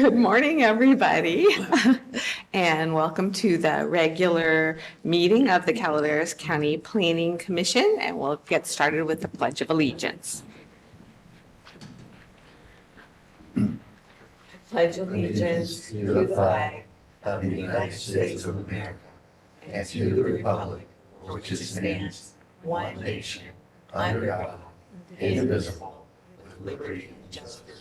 Good morning, everybody, and welcome to the regular meeting of the Calaveras County Planning Commission, and we'll get started with the Pledge of Allegiance. I pledge allegiance to the flag of the United States of America and to the republic for which it stands, one nation, under God, indivisible, with liberty and justice.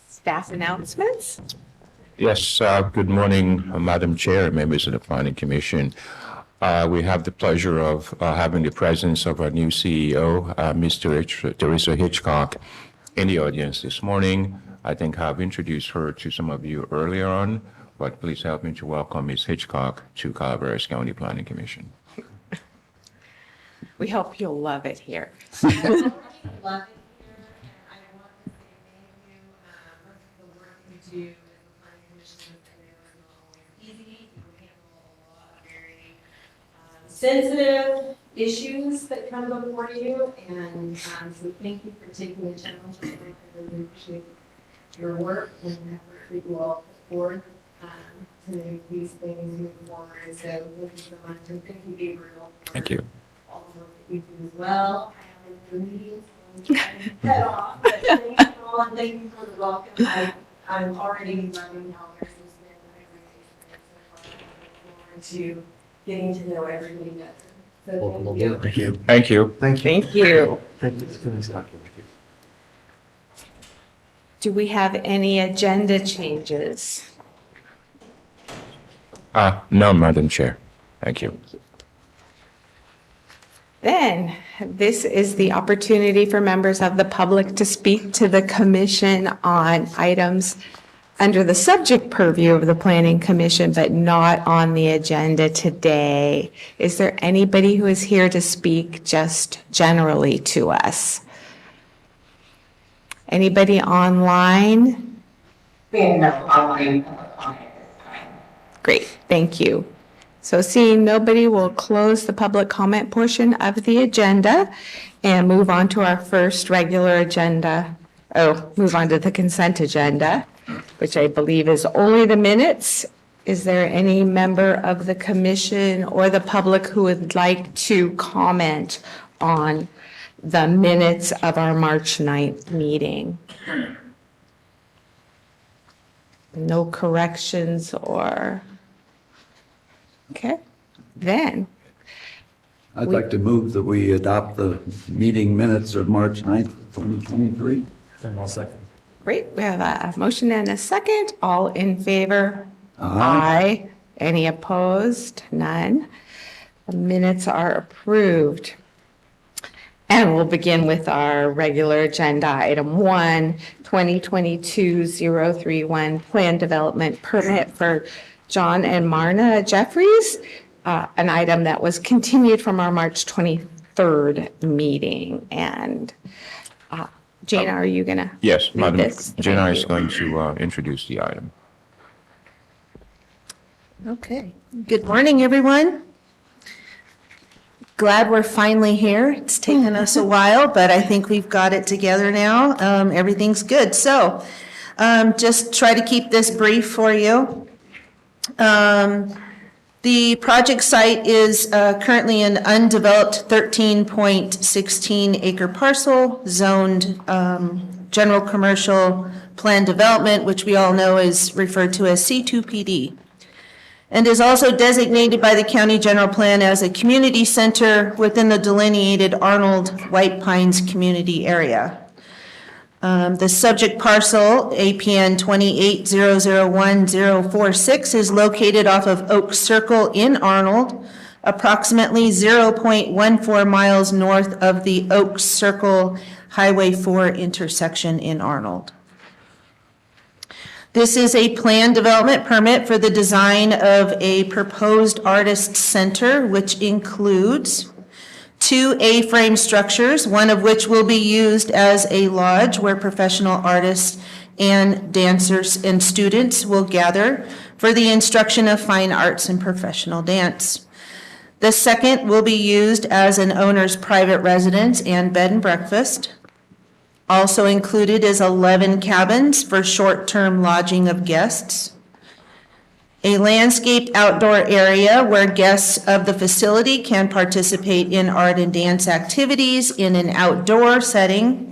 Staff announcements. Yes, good morning, Madam Chair, members of the Planning Commission. We have the pleasure of having the presence of our new CEO, Ms. Teresa Hitchcock, in the audience this morning. I think I've introduced her to some of you earlier on, but please help me to welcome Ms. Hitchcock to Calaveras County Planning Commission. We hope you'll love it here. Love it here, and I want to say thank you. Most of the work you do as a planning commission is not always easy. You handle a lot of very sensitive issues that come before you, and so thank you for taking the challenge. I really appreciate your work and the effort that you all put forth to make these things move forward. So thank you so much, and thank you, Gabriel. Thank you. All the work that you do as well. I have a meeting, so I'm head off, but thank you all, and thank you for the welcome. I'm already loving how there's this been to getting to know everybody better. So thank you. Thank you. Thank you. Thank you. Do we have any agenda changes? No, Madam Chair. Thank you. Then, this is the opportunity for members of the public to speak to the commission on items under the subject purview of the Planning Commission, but not on the agenda today. Is there anybody who is here to speak just generally to us? Anybody online? We have no online. Great, thank you. So seeing nobody, we'll close the public comment portion of the agenda and move on to our first regular agenda. Move on to the consent agenda, which I believe is only the minutes. Is there any member of the commission or the public who would like to comment on the minutes of our March 9th meeting? No corrections or... Okay, then. I'd like to move that we adopt the meeting minutes of March 9th, 2023. And I'll second. Great, we have a motion and a second. All in favor? Aye. Any opposed? None. The minutes are approved. And we'll begin with our regular agenda. Item 1, 2022-031 Plan Development Permit for John and Marna Jeffries, an item that was continued from our March 23rd meeting. And Jana, are you going to Yes, read Madam. this? Jenna Thank is you. going to introduce the item. Okay, good morning, everyone. Glad we're finally here. It's taken us a while, but I think we've got it together now. Everything's good. So just try to keep this brief for you. The project site is currently an undeveloped 13.16 acre parcel zoned general commercial plan development, which we all know is referred to as C2PD, and is also designated by the county general plan as a community center within the delineated Arnold White Pines community area. The subject parcel, APN 28001046, is located off of Oak Circle in Arnold, approximately 0.14 miles north of the Oak Circle Highway 4 intersection in Arnold. This is a planned development permit for the design of a proposed artist center, which includes 2 A-frame structures, one of which will be used as a lodge where professional artists and dancers and students will gather for the instruction of fine arts and professional dance. The second will be used as an owner's private residence and bed and breakfast. Also included is 11 cabins for short-term lodging of guests. A landscaped outdoor area where guests of the facility can participate in art and dance activities in an outdoor setting.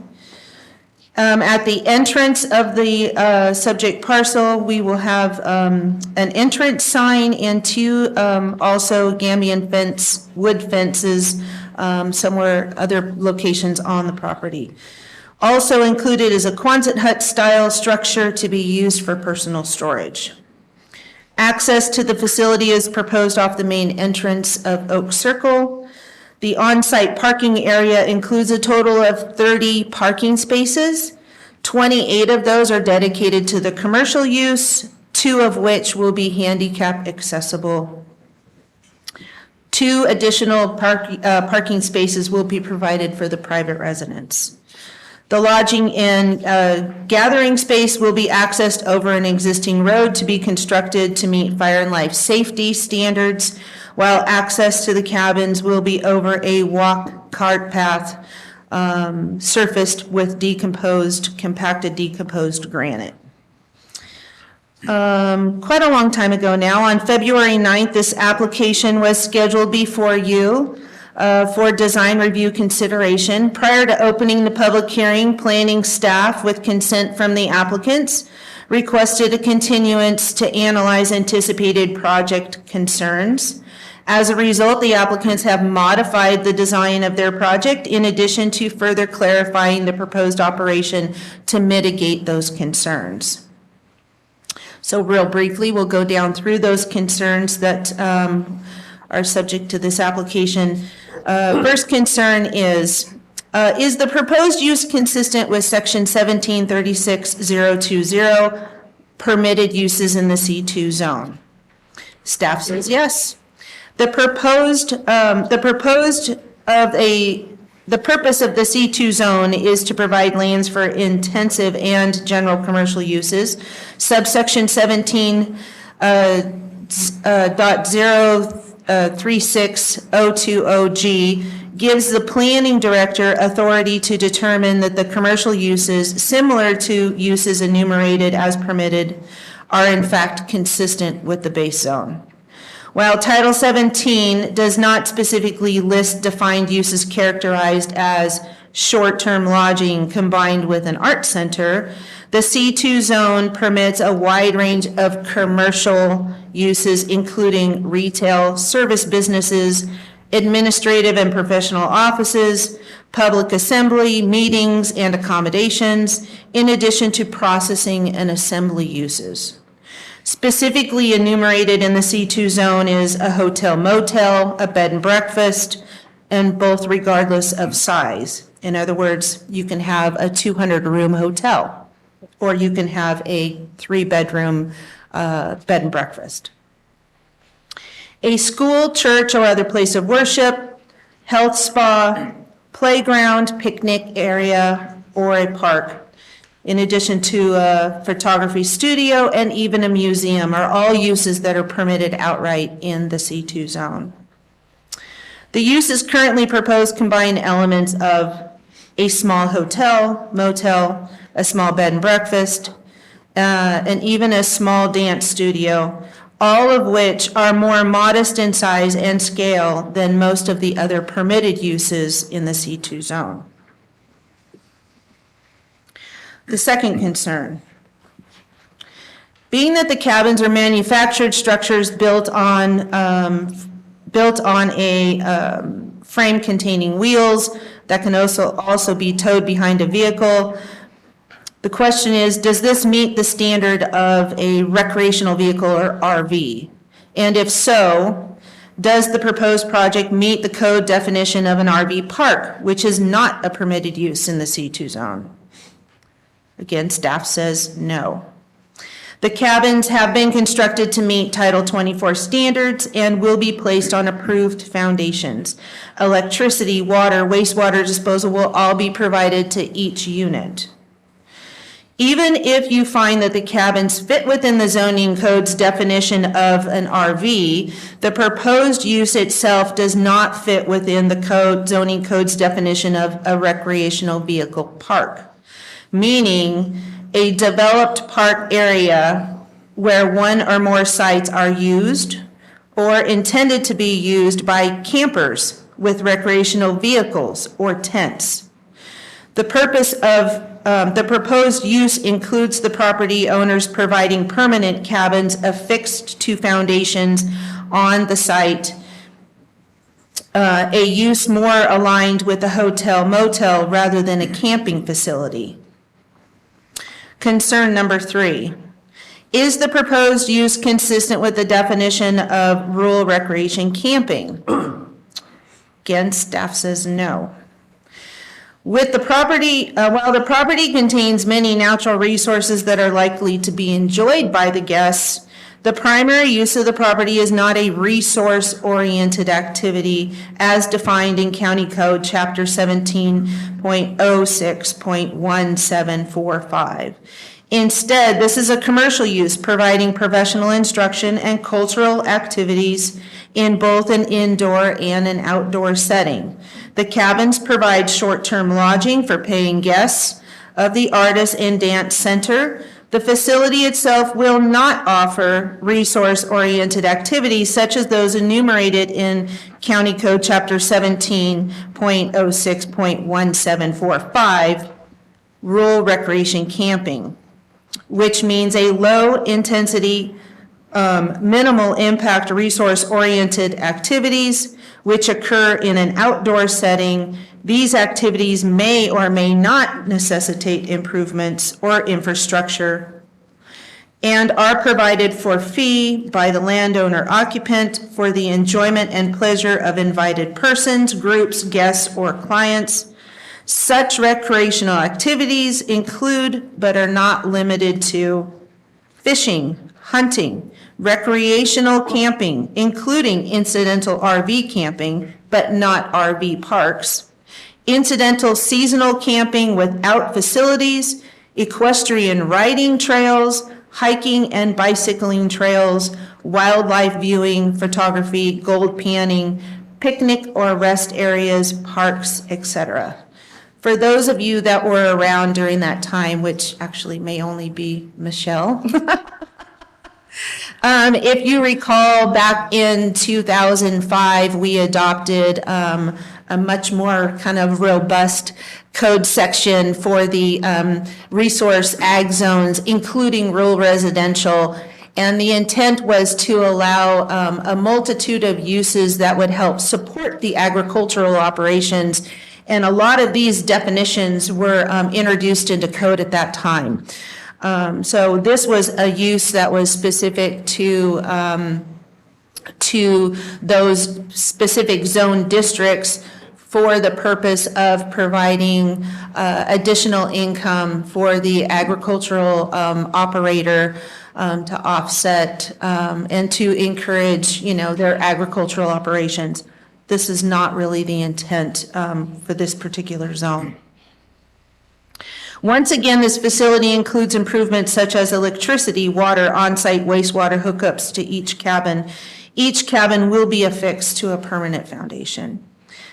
At the entrance of the subject parcel, we will have an entrance sign and 2 also Gambian fence, wood fences, somewhere other locations on the property. Also included is a Quonset hut style structure to be used for personal storage. Access to the facility is proposed off the main entrance of Oak Circle. The on-site parking area includes a total of 30 parking spaces. 28 of those are dedicated to the commercial use, 2 of which will be handicap accessible. 2 additional parking spaces will be provided for the private residents. The lodging and gathering space will be accessed over an existing road to be constructed to meet fire and life safety standards, while access to the cabins will be over a walk cart path surfaced with compacted decomposed granite. Quite a long time ago now, on February 9th, this application was scheduled before you for design review consideration. Prior to opening the public hearing, planning staff, with consent from the applicants, requested a continuance to analyze anticipated project concerns. As a result, the applicants have modified the design of their project in addition to further clarifying the proposed operation to mitigate those concerns. So real briefly, we'll go down through those concerns that are subject to this application. First concern is the proposed use consistent with section 1736020, permitted uses in the C2 zone? Staff says yes. The purpose of the C2 zone is to provide lands for intensive and general commercial uses. Subsection 17.036.020G gives the planning director authority to determine that the commercial uses similar to uses enumerated as permitted are in fact consistent with the base zone. While Title 17 does not specifically list defined uses characterized as short-term lodging combined with an art center, the C2 zone permits a wide range of commercial uses, including retail, service businesses, administrative and professional offices, public assembly, meetings, and accommodations, in addition to processing and assembly uses. Specifically enumerated in the C2 zone is a hotel motel, a bed and breakfast, and both regardless of size. In other words, you can have a 200-room hotel, or you can have a 3-bedroom bed and breakfast. A school, church, or other place of worship, health spa, playground, picnic area, or a park, in addition to a photography studio and even a museum, are all uses that are permitted outright in the C2 zone. The uses currently proposed combine elements of a small hotel, motel, a small bed and breakfast, and even a small dance studio, all of which are more modest in size and scale than most of the other permitted uses in the C2 zone. The second concern, being that the cabins are manufactured structures built on a frame containing wheels that can also be towed behind a vehicle, the question is, does this meet the standard of a recreational vehicle or RV? And if so, does the proposed project meet the code definition of an RV park, which is not a permitted use in the C2 zone? Again, staff says no. The cabins have been constructed to meet Title 24 standards and will be placed on approved foundations. Electricity, water, wastewater disposal will all be provided to each unit. Even if you find that the cabins fit within the zoning code's definition of an RV, the proposed use itself does not fit within the zoning code's definition of a recreational vehicle park, meaning a developed park area where one or more sites are used or intended to be used by campers with recreational vehicles or tents. The purpose of the proposed use includes the property owners providing permanent cabins affixed to foundations on the site, a use more aligned with a hotel motel rather than a camping facility. Concern number 3. Is the proposed use consistent with the definition of rural recreation camping? Again, staff says no. With the property, while the property contains many natural resources that are likely to be enjoyed by the guests, the primary use of the property is not a resource-oriented activity as defined in County Code Chapter 17.06.1745. Instead, this is a commercial use providing professional instruction and cultural activities in both an indoor and an outdoor setting. The cabins provide short-term lodging for paying guests of the Arts and Dance Center. The facility itself will not offer resource-oriented activities such as those enumerated in County Code Chapter 17.06.1745, rural recreation camping, which means a low-intensity, minimal impact resource-oriented activities which occur in an outdoor setting. These activities may or may not necessitate improvements or infrastructure and are provided for fee by the landowner occupant for the enjoyment and pleasure of invited persons, groups, guests, or clients. Such recreational activities include, but are not limited to, fishing, hunting, recreational camping, including incidental RV camping, but not RV parks, incidental seasonal camping without facilities, equestrian riding trails, hiking and bicycling trails, wildlife viewing, photography, gold panning, picnic or rest areas, parks, etc. For those of you that were around during that time, which actually may only be Michelle, if you recall, back in 2005, we adopted a much more kind of robust code section for the resource ag zones, including rural residential. And the intent was to allow a multitude of uses that would help support the agricultural operations. And a lot of these definitions were introduced into code at that time. So this was a use that was specific to those specific zone districts for the purpose of providing additional income for the agricultural operator to offset and to encourage, their agricultural operations. This is not really the intent for this particular zone. Once again, this facility includes improvements such as electricity, water, on-site wastewater hookups to each cabin. Each cabin will be affixed to a permanent foundation.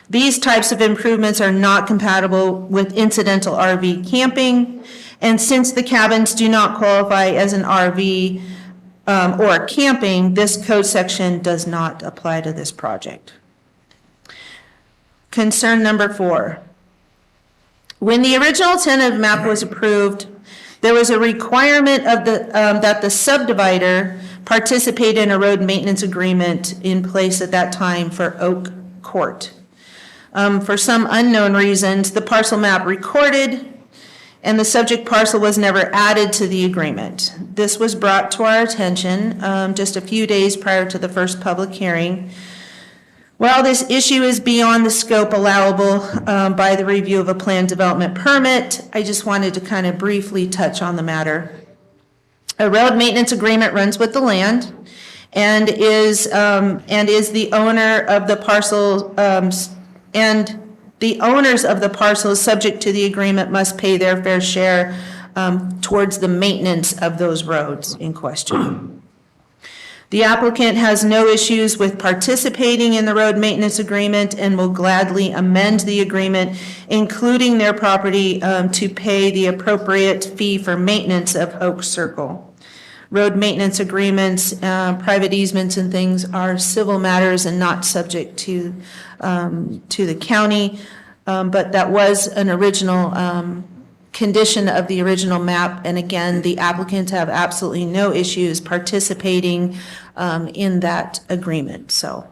These types of improvements are not compatible with incidental RV camping, and since the cabins do not qualify as an RV or camping, this code section does not apply to this project. Concern number 4. When the original tentative map was approved, there was a requirement of that the subdivider participate in a road maintenance agreement in place at that time for Oak Court. For some unknown reasons, the parcel map recorded and the subject parcel was never added to the agreement. This was brought to our attention just a few days prior to the first public hearing. While this issue is beyond the scope allowable by the review of a planned development permit, I just wanted to kind of briefly touch on the matter. A road maintenance agreement runs with the land and is the owner of the parcel, and the owners of the parcel subject to the agreement must pay their fair share towards the maintenance of those roads in question. The applicant has no issues with participating in the road maintenance agreement and will gladly amend the agreement, including their property, to pay the appropriate fee for maintenance of Oak Circle. Road maintenance agreements, private easements and things are civil matters and not subject to the county, but that was an original condition of the original map, and again, the applicants have absolutely no issues participating in that agreement, so.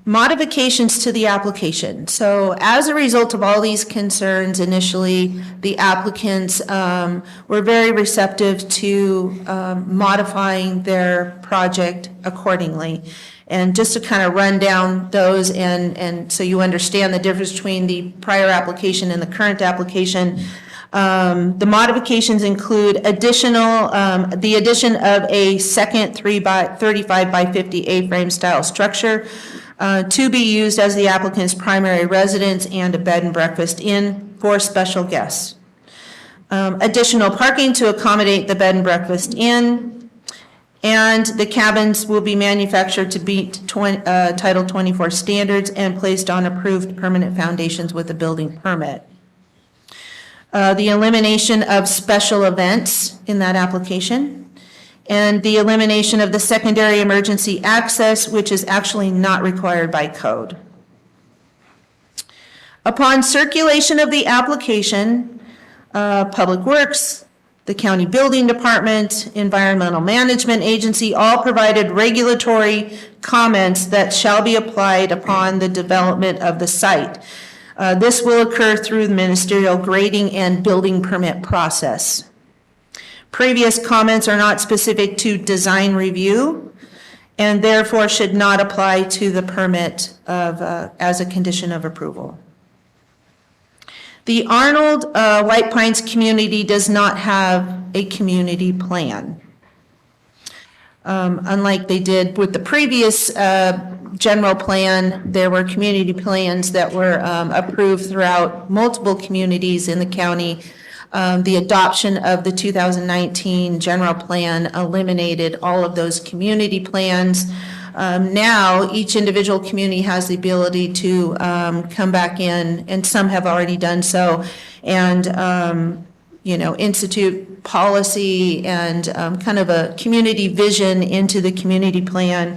Modifications to the application. So as a result of all these concerns initially, the applicants were very receptive to modifying their project accordingly. And just to kind of run down those and so you understand the difference between the prior application and the current application, the modifications include the addition of a second 35 by 50 A-frame style structure to be used as the applicant's primary residence and a bed and breakfast inn for special guests. Additional parking to accommodate the bed and breakfast inn. And the cabins will be manufactured to meet Title 24 standards and placed on approved permanent foundations with a building permit. The elimination of special events in that application, and the elimination of the secondary emergency access, which is actually not required by code. Upon circulation of the application, Public Works, the County Building Department, Environmental Management Agency, all provided regulatory comments that shall be applied upon the development of the site. This will occur through the ministerial grading and building permit process. Previous comments are not specific to design review and therefore should not apply to the permit as a condition of approval. The Arnold White Pines community does not have a community plan. Unlike they did with the previous general plan, there were community plans that were approved throughout multiple communities in the county. The adoption of the 2019 general plan eliminated all of those community plans. Now, each individual community has the ability to come back in, and some have already done so, and institute policy and kind of a community vision into the community plan.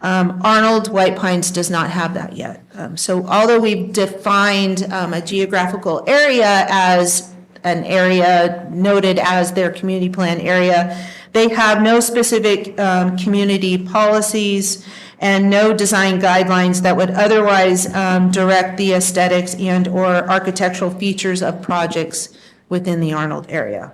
Arnold White Pines does not have that yet. So although we've defined a geographical area as an area noted as their community plan area, they have no specific community policies and no design guidelines that would otherwise direct the aesthetics and or architectural features of projects within the Arnold area.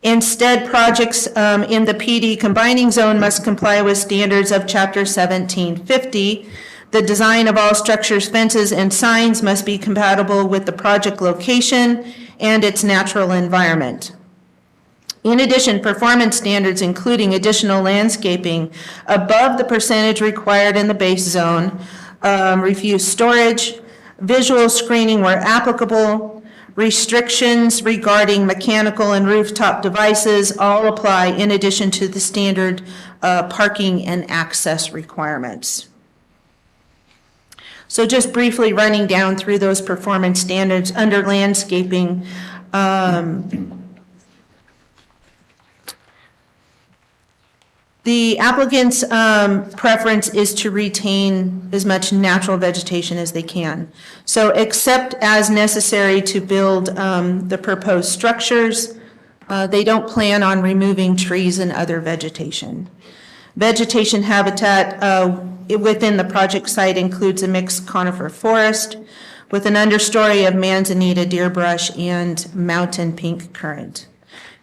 Instead, projects in the PD combining zone must comply with standards of Chapter 1750. The design of all structures, fences, and signs must be compatible with the project location and its natural environment. In addition, performance standards including additional landscaping above the percentage required in the base zone, refuse storage, visual screening where applicable, restrictions regarding mechanical and rooftop devices all apply in addition to the standard parking and access requirements. So just briefly running down through those performance standards under landscaping, the applicant's preference is to retain as much natural vegetation as they can. So except as necessary to build the proposed structures, they don't plan on removing trees and other vegetation. Vegetation habitat within the project site includes a mixed conifer forest with an understory of manzanita, deer brush, and mountain pink currant.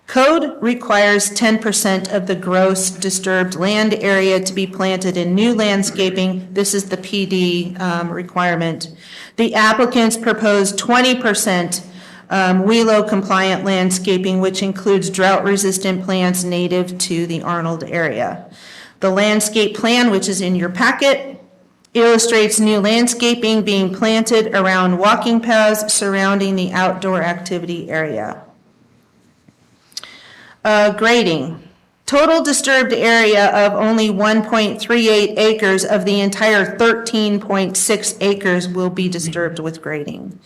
Code requires 10% of the gross disturbed land area to be planted in new landscaping. This is the PD requirement. The applicants proposed 20% WELO compliant landscaping, which includes drought resistant plants native to the Arnold area. The landscape plan, which is in your packet, illustrates new landscaping being planted around walking paths surrounding the outdoor activity area. Grading. Total disturbed area of only 1.38 acres of the entire 13.6 acres will be disturbed with grading.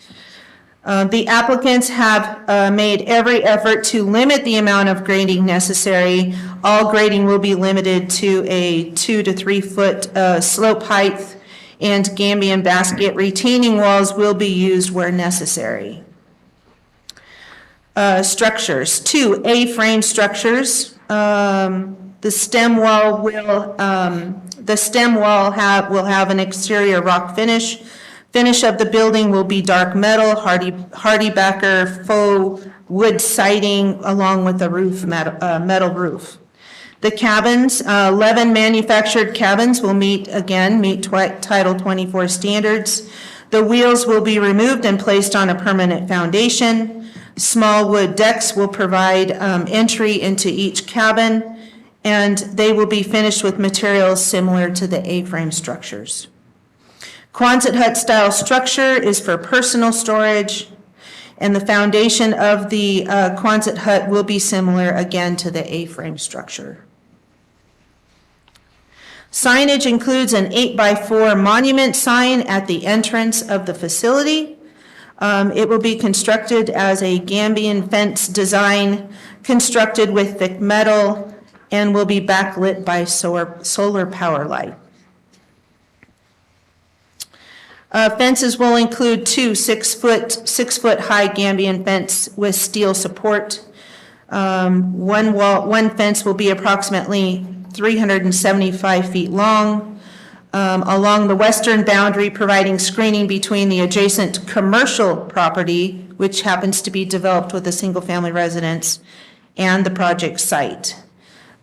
The applicants have made every effort to limit the amount of grading necessary. All grading will be limited to a 2 to 3 foot slope height, and Gambian basket retaining walls will be used where necessary. Structures, 2 A-frame structures. The stem wall will have an exterior rock finish. Finish of the building will be dark metal, Hardy-Backer faux wood siding along with the roof metal roof. The cabins, 11 manufactured cabins will meet Title 24 standards. The wheels will be removed and placed on a permanent foundation. Small wood decks will provide entry into each cabin, and they will be finished with materials similar to the A-frame structures. Quonset hut style structure is for personal storage, and the foundation of the Quonset hut will be similar again to the A-frame structure. Signage includes an 8x4 monument sign at the entrance of the facility. It will be constructed as a Gambian fence design, constructed with thick metal, and will be backlit by solar power light. Fences will include 2 6 foot high Gambian fence with steel support. One fence will be approximately 375 feet long. Along the western boundary, providing screening between the adjacent commercial property, which happens to be developed with a single-family residence, and the project site.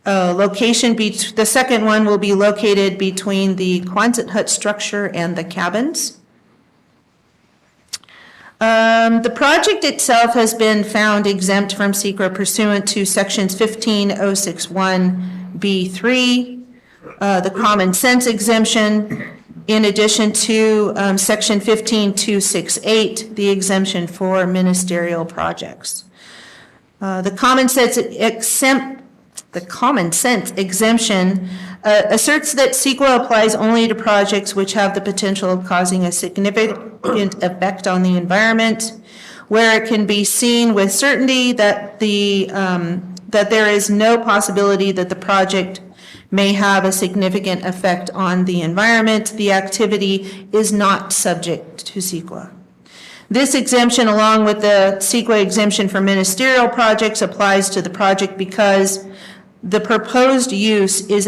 The second one will be located between the Quonset hut structure and the cabins. The project itself has been found exempt from SEQRA pursuant to sections 15061B3, the common sense exemption, in addition to section 15268, the exemption for ministerial projects. The common sense exemption asserts that SEQRA applies only to projects which have the potential of causing a significant effect on the environment, where it can be seen with certainty that there is no possibility that the project may have a significant effect on the environment. The activity is not subject to SEQRA. This exemption, along with the SEQRA exemption for ministerial projects, applies to the project because the proposed use is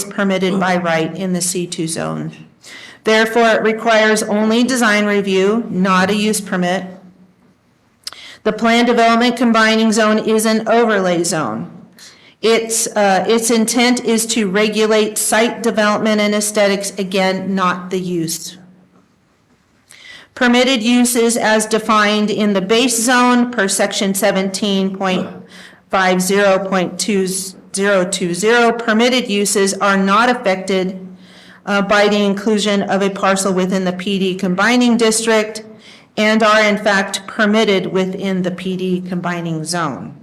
permitted by right in the C2 zone. Therefore, it requires only design review, not a use permit. The planned development combining zone is an overlay zone. Its intent is to regulate site development and aesthetics, again, not the use. Permitted uses as defined in the base zone per section 17.50.2020, permitted uses are not affected by the inclusion of a parcel within the PD combining district and are in fact permitted within the PD combining zone.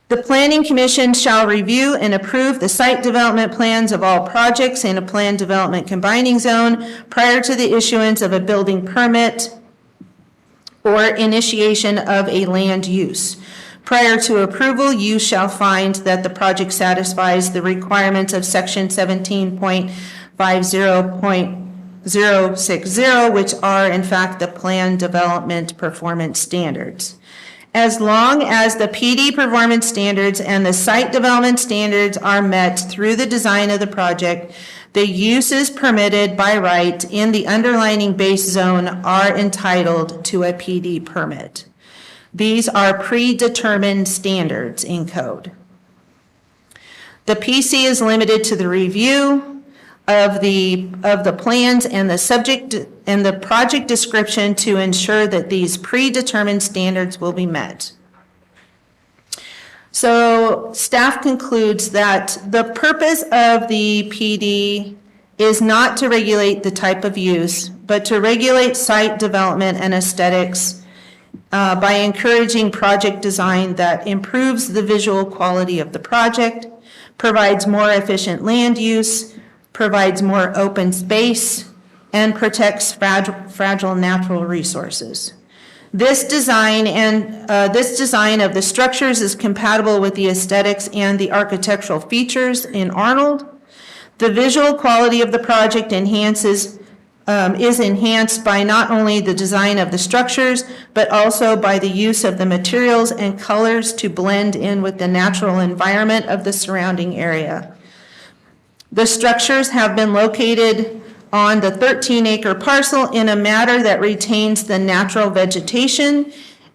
The Planning Commission shall review and approve the site development plans of all projects in a planned development combining zone prior to the issuance of a building permit or initiation of a land use. Prior to approval, you shall find that the project satisfies the requirements of section 17.50.060, which are in fact the planned development performance standards. As long as the PD performance standards and the site development standards are met through the design of the project, the uses permitted by right in the underlying base zone are entitled to a PD permit. These are predetermined standards in code. The PC is limited to the review of the plans and the subject and the project description to ensure that these predetermined standards will be met. So staff concludes that the purpose of the PD is not to regulate the type of use, but to regulate site development and aesthetics by encouraging project design that improves the visual quality of the project, provides more efficient land use, provides more open space, and protects fragile natural resources. This design of the structures is compatible with the aesthetics and the architectural features in Arnold. The visual quality of the project is enhanced by not only the design of the structures, but also by the use of the materials and colors to blend in with the natural environment of the surrounding area. The structures have been located on the 13-acre parcel in a manner that retains the natural vegetation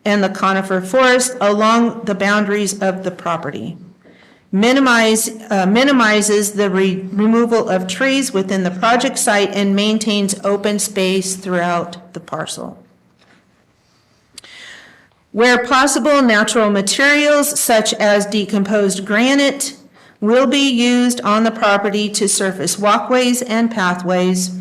and the conifer forest along the boundaries of the property. Minimizes the removal of trees within the project site and maintains open space throughout the parcel. Where possible, natural materials such as decomposed granite will be used on the property to surface walkways and pathways.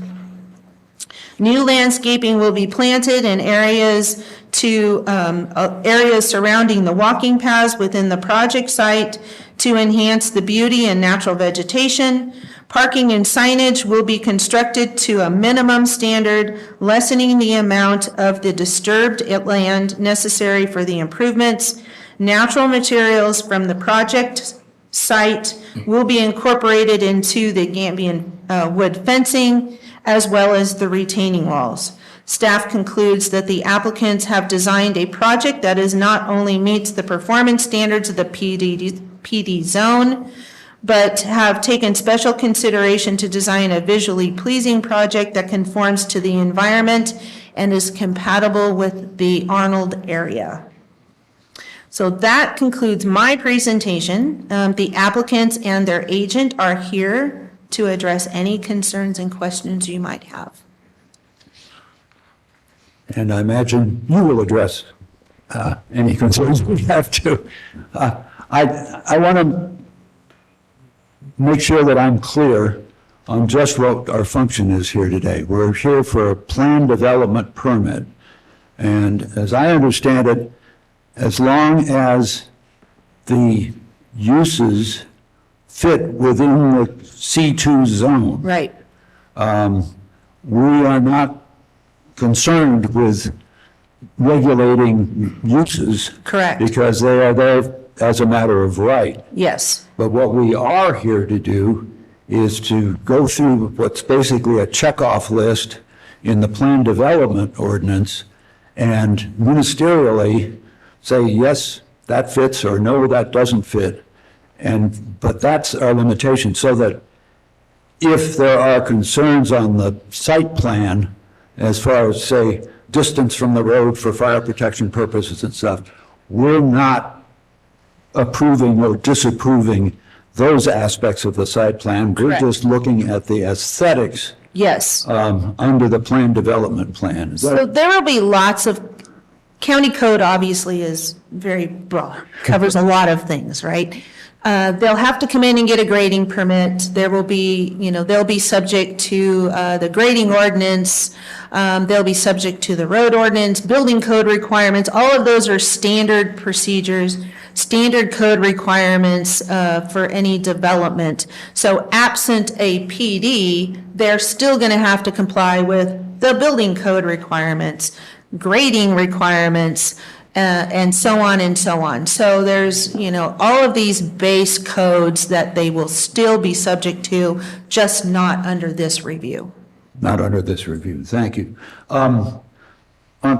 New landscaping will be planted in areas surrounding the walking paths within the project site to enhance the beauty and natural vegetation. Parking and signage will be constructed to a minimum standard, lessening the amount of the disturbed land necessary for the improvements. Natural materials from the project site will be incorporated into the Gambian wood fencing as well as the retaining walls. Staff concludes that the applicants have designed a project that is not only meets the performance standards of the PD zone, but have taken special consideration to design a visually pleasing project that conforms to the environment and is compatible with the Arnold area. So that concludes my presentation. The applicants and their agent are here to address any concerns and questions you might have. And I imagine you will address any concerns we have to. I want to make sure that I'm clear on just what our function is here today. We're here for a plan development permit. And as I understand it, as long as the uses fit within the C2 zone. Right. We are not concerned with regulating uses. Correct. Because they are there as a matter of right. Yes. But what we are here to do is to go through what's basically a checkoff list in the plan development ordinance and ministerially say, yes, that fits, or no, that doesn't fit. But that's our limitation, so that if there are concerns on the site plan, as far as, say, distance from the road for fire protection purposes and stuff, we're not approving or disapproving those aspects of the site plan. We're Correct. just looking at the aesthetics Yes. under the plan development plan. Is that- So there will be lots of, county code obviously is very broad, covers a lot of things, right? They'll have to come in and get a grading permit. There will be, they'll be subject to the grading ordinance. They'll be subject to the road ordinance, building code requirements. All of those are standard procedures, standard code requirements for any development. So absent a PD, they're still going to have to comply with the building code requirements, grading requirements, and so on and so on. So there's, all of these base codes that they will still be subject to, just not under this review. Not under this review, thank you. On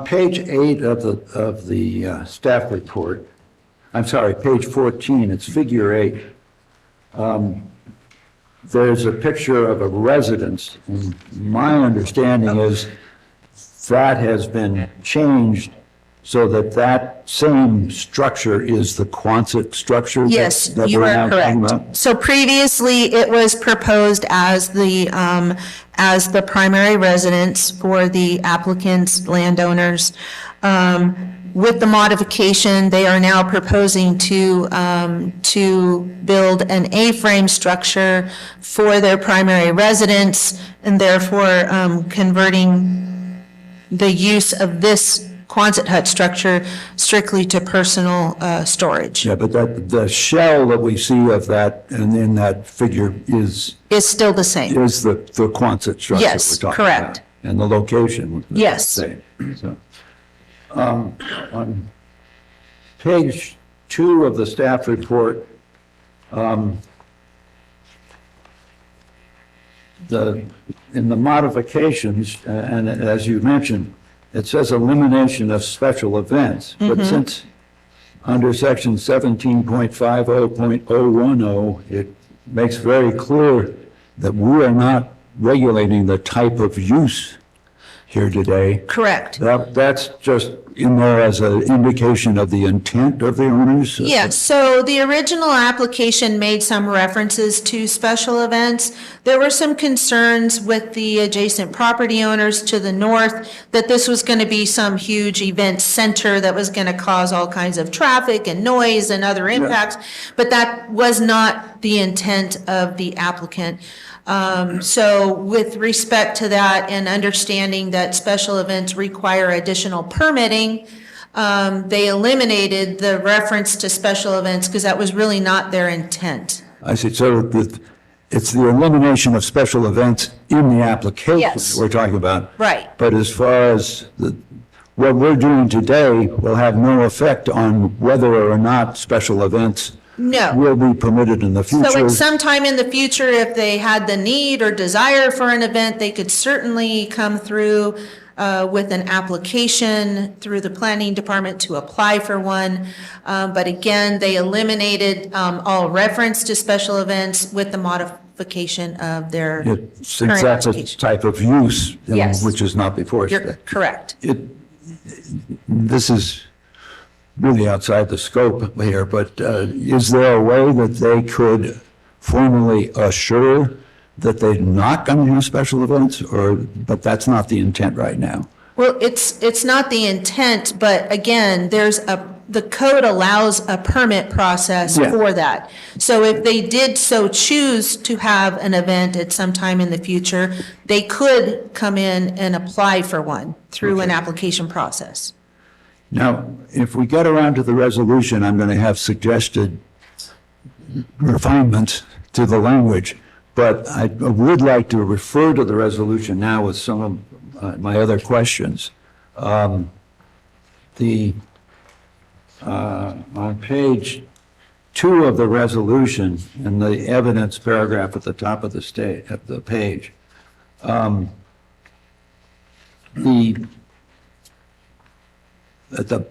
page 8 of the staff report, I'm sorry, page 14, it's figure 8. There's a picture of a residence, and my understanding is that has been changed so that that same structure is the Quonset structure? Yes, that you we're are now talking correct. about? So previously, it was proposed as the primary residence for the applicants, landowners. With the modification, they are now proposing to build an A-frame structure for their primary residence, and therefore converting the use of this Quonset hut structure strictly to personal storage. Yeah, but the shell that we see of that and in that figure is Still the same. the Quonset structure Yes, we're talking correct. about. And the location. was the Yes. same. So, on page 2 of the staff report, in the modifications, and as you mentioned, it says elimination of special events. But since under section 17.50.010, it makes very clear that we are not regulating the type of use here today. Correct. That's just in there as an indication of the intent of the owners? Yes, so the original application made some references to special events. There were some concerns with the adjacent property owners to the north that this was going to be some huge event center that was going to cause all kinds of traffic and noise and other impacts, but that was not the intent of the applicant. So with respect to that and understanding that special events require additional permitting, they eliminated the reference to special events because that was really not their intent. I see, so it's the elimination of special events in the application Yes. we're talking about. Right. But as far as what we're doing today will have no effect on whether or not special events No. will be permitted in the future. So at some time in the future, if they had the need or desire for an event, they could certainly come through with an application through the planning department to apply for one. But again, they eliminated all reference to special events with the modification of their Since current that's a application. type of use, Yes. which is not before us. You're correct. This is really outside the scope here, but is there a way that they could formally assure that they're not going to use special events, but that's not the intent right now? Well, it's not the intent, but again, the code allows a permit process Yeah. for that. So if they did so choose to have an event at some time in the future, they could come in and apply for one through an application process. Now, if we get around to the resolution, I'm going to have suggested refinements to the language, but I would like to refer to the resolution now with some of my other questions. On page 2 of the resolution, in the evidence paragraph at the top of the page, at the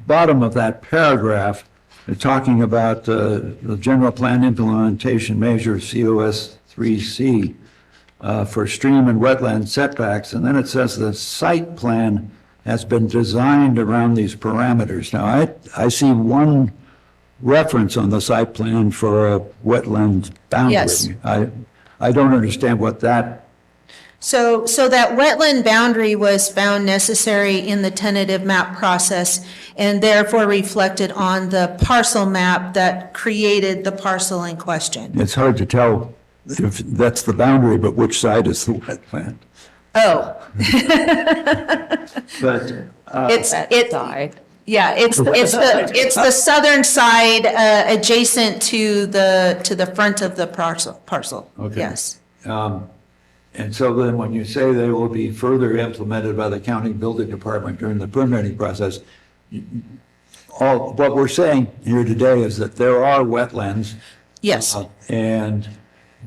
bottom of that paragraph, they're talking about the general plan implementation measure, COS 3C, for stream and wetland setbacks. And then it says the site plan has been designed around these parameters. Now, I see one reference on the site plan for a wetland boundary. Yes. I don't understand what that, So that wetland boundary was found necessary in the tentative map process and therefore reflected on the parcel map that created the parcel in question. it's hard to tell if that's the boundary, but which side is the wetland. Oh, But it's the southern side adjacent to the front of the parcel. Okay. Yes. And so then when you say they will be further implemented by the county building department during the permitting process, what we're saying here today is that there are wetlands. Yes. And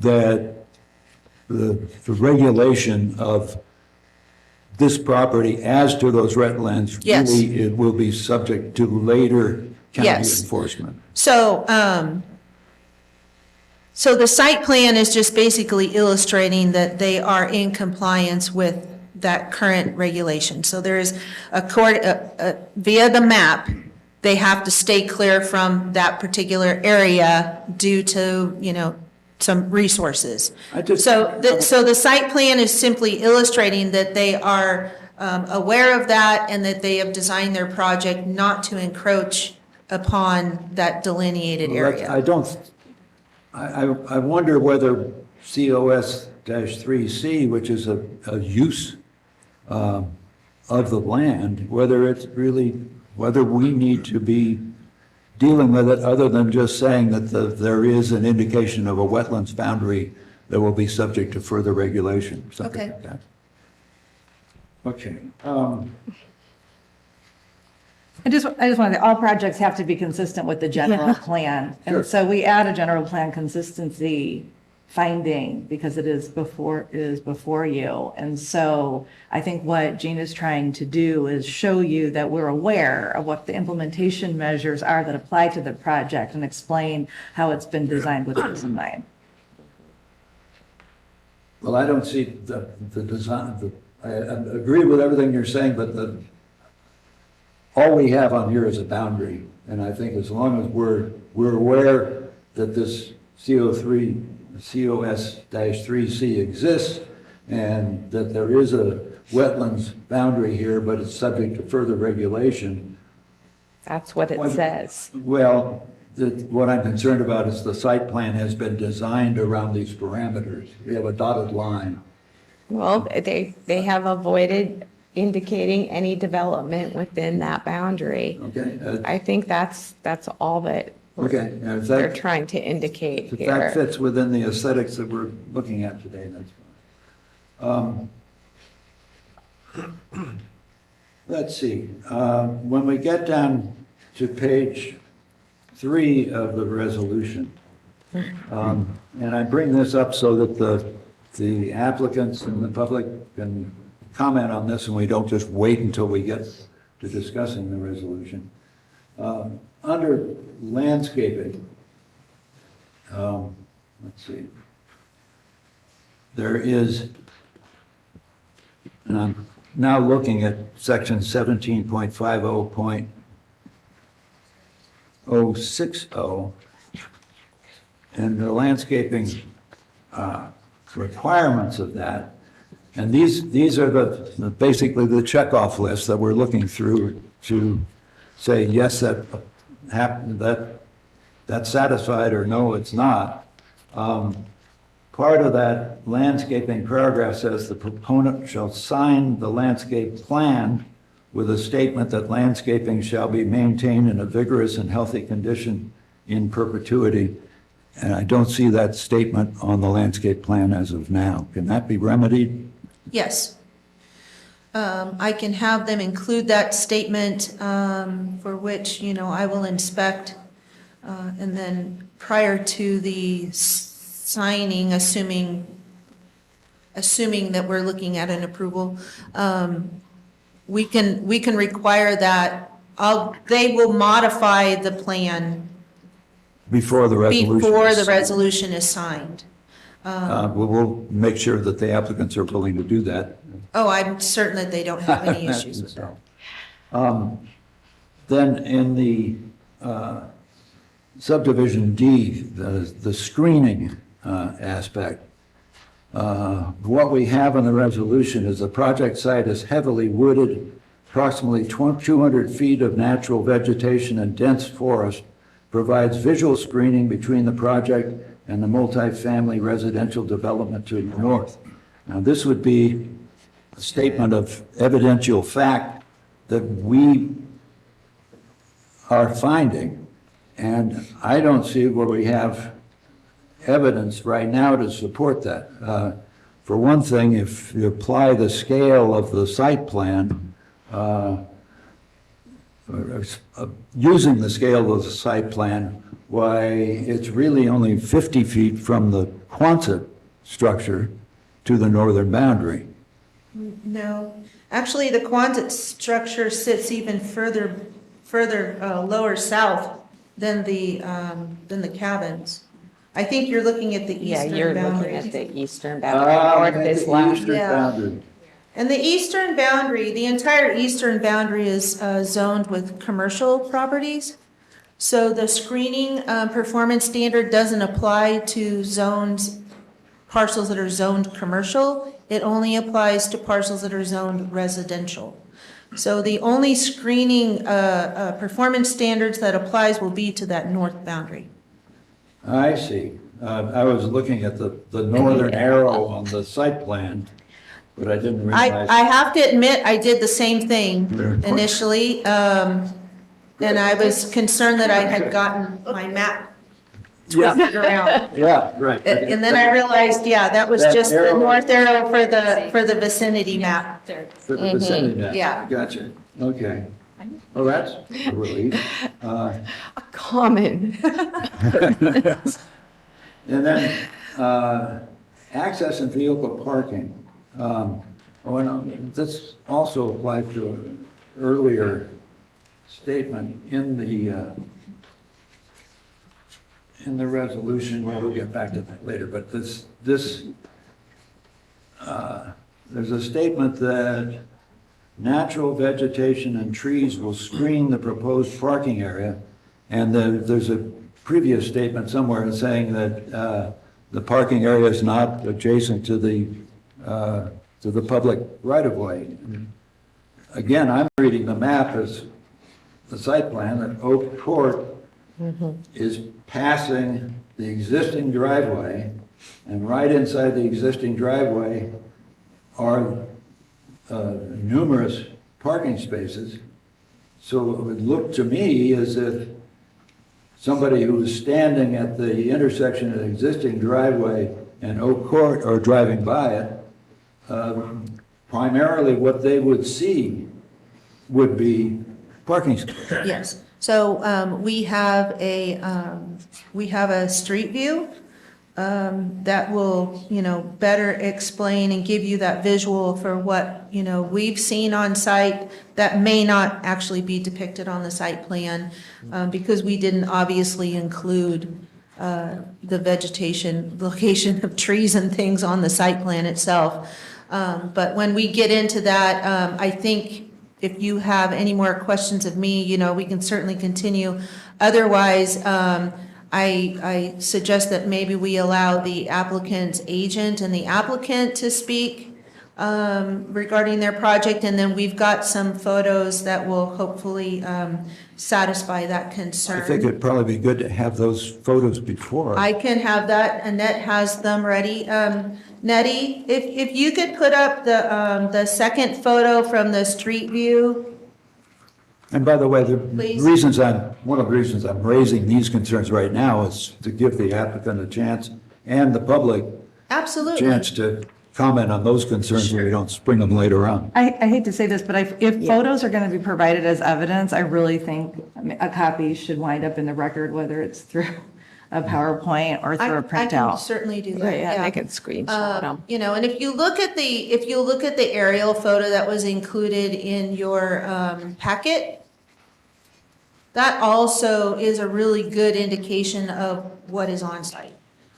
that the regulation of this property as to those wetlands. Yes. Really, it will be subject to later county Yes. enforcement. So the site plan is just basically illustrating that they are in compliance with that current regulation. So there is via the map, they have to stay clear from that particular area due to, some resources. So the site plan is simply illustrating that they are aware of that and that they have designed their project not to encroach upon that delineated Well, area. I wonder whether COS-3C, which is a use of the land, whether it's really, whether we need to be dealing with it other than just saying that there is an indication of a wetlands boundary that will be subject to further regulation, something like that. Okay. I just want to, all projects have to be consistent with the general plan. Sure. And so we add a general plan consistency finding because it is before you. And so I think what Gene is trying to do is show you that we're aware of what the implementation measures are that apply to the project and explain how it's been designed with this in mind. Well, I don't see the design, I agree with everything you're saying, but all we have on here is a boundary. And I think as long as we're aware that this COS-3C exists and that there is a wetlands boundary here, but it's subject to further regulation. That's what it says. Well, what I'm concerned about is the site plan has been designed around these parameters. We have a dotted line. Well, they have avoided indicating any development within that boundary. Okay? I think that's all that Okay. Now, if they're that, trying to indicate if that here. fits within the aesthetics that we're looking at today, that's fine. Let's see. When we get down to page 3 of the resolution, and I bring this up so that the applicants and the public can comment on this and we don't just wait until we get to discussing the resolution. Under landscaping, let's see, there is, and I'm now looking at section 17.50.060, and the landscaping requirements of that. And these are basically the checkoff list that we're looking through to say, yes, that's satisfied, or no, it's not. Part of that landscaping paragraph says the proponent shall sign the landscape plan with a statement that landscaping shall be maintained in a vigorous and healthy condition in perpetuity. And I don't see that statement on the landscape plan as of now. Can that be remedied? Yes. I can have them include that statement, for which, I will inspect. And then prior to the signing, assuming that we're looking at an approval, we can require that they will modify the plan Before the resolution? before is the signed. resolution is signed. We'll make sure that the applicants are willing to do that. Oh, I'm certain that they don't have any issues with that. Then in the subdivision D, the screening aspect, what we have in the resolution is the project site is heavily wooded, approximately 200 feet of natural vegetation and dense forest, provides visual screening between the project and the multifamily residential development to the north. Now, this would be a statement of evidential fact that we are finding, and I don't see where we have evidence right now to support that. For one thing, if you apply the scale of the site plan, using the scale of the site plan, why, it's really only 50 feet from the Quonset structure to the northern boundary. No, actually, the Quonset structure sits even further lower south than the cabins. I think you're looking at the Yeah, eastern you're boundary. looking at the eastern boundary. North is left. Eastern Yeah. boundary. And the eastern boundary, the entire eastern boundary is zoned with commercial properties. So the screening performance standard doesn't apply to parcels that are zoned commercial. it only applies to parcels that are zoned residential. So the only screening performance standards that applies will be to that north boundary. I see. I was looking at the northern arrow on the site plan, but I didn't realize. I have to admit, I did the same thing initially, and I was concerned that I had gotten my map twisted around. Yeah, right. And then I realized, yeah, that was That just the arrow- north arrow for the vicinity map. For the vicinity map. yeah. Gotcha. Okay. Well, that's a relief. Common. And then, access and vehicle parking. This also applied to an earlier statement in the resolution. We'll get back to that later, but there's a statement that natural vegetation and trees will screen the proposed parking area. And there's a previous statement somewhere saying that the parking area is not adjacent to the public right-of-way. Again, I'm reading the map as the site plan, that Oak Court is passing the existing driveway, and right inside the existing driveway are numerous parking spaces. So it would look to me as if somebody who is standing at the intersection of the existing driveway and Oak Court or driving by it, primarily what they would see would be parking spaces. Yes, so we have a street view that will, better explain and give you that visual for what, we've seen on site that may not actually be depicted on the site plan, because we didn't obviously include the vegetation, location of trees and things on the site plan itself. But when we get into that, I think if you have any more questions of me, we can certainly continue. Otherwise, I suggest that maybe we allow the applicant's agent and the applicant to speak regarding their project, and then we've got some photos that will hopefully satisfy that concern. I think it'd probably be good to have those photos before. I can have that. Annette has them ready. Nettie, if you could put up the second photo from the street view. And by the way, Please. one of the reasons I'm raising these concerns right now is to give the applicant a chance and the public Absolutely. chance to comment on those concerns so we don't spring them later on. I hate to say this, but if photos are going to be provided as evidence, I really think a copy should wind up in the record, whether it's through a PowerPoint or through a I can printout. certainly do that. Yeah, yeah. they can screenshot them. And if you look at the aerial photo that was included in your packet, that also is a really good indication of what is on site.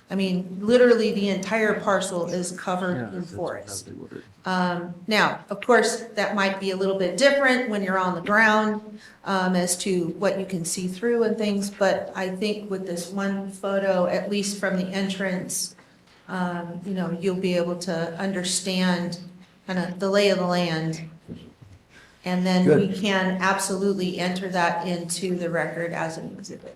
I mean, literally the entire parcel is covered in forest. Now, of course, that might be a little bit different when you're on the ground as to what you can see through and things, but I think with this one photo, at least from the entrance, you'll be able to understand kind of the lay of the land. And then we Good. can absolutely enter that into the record as an exhibit.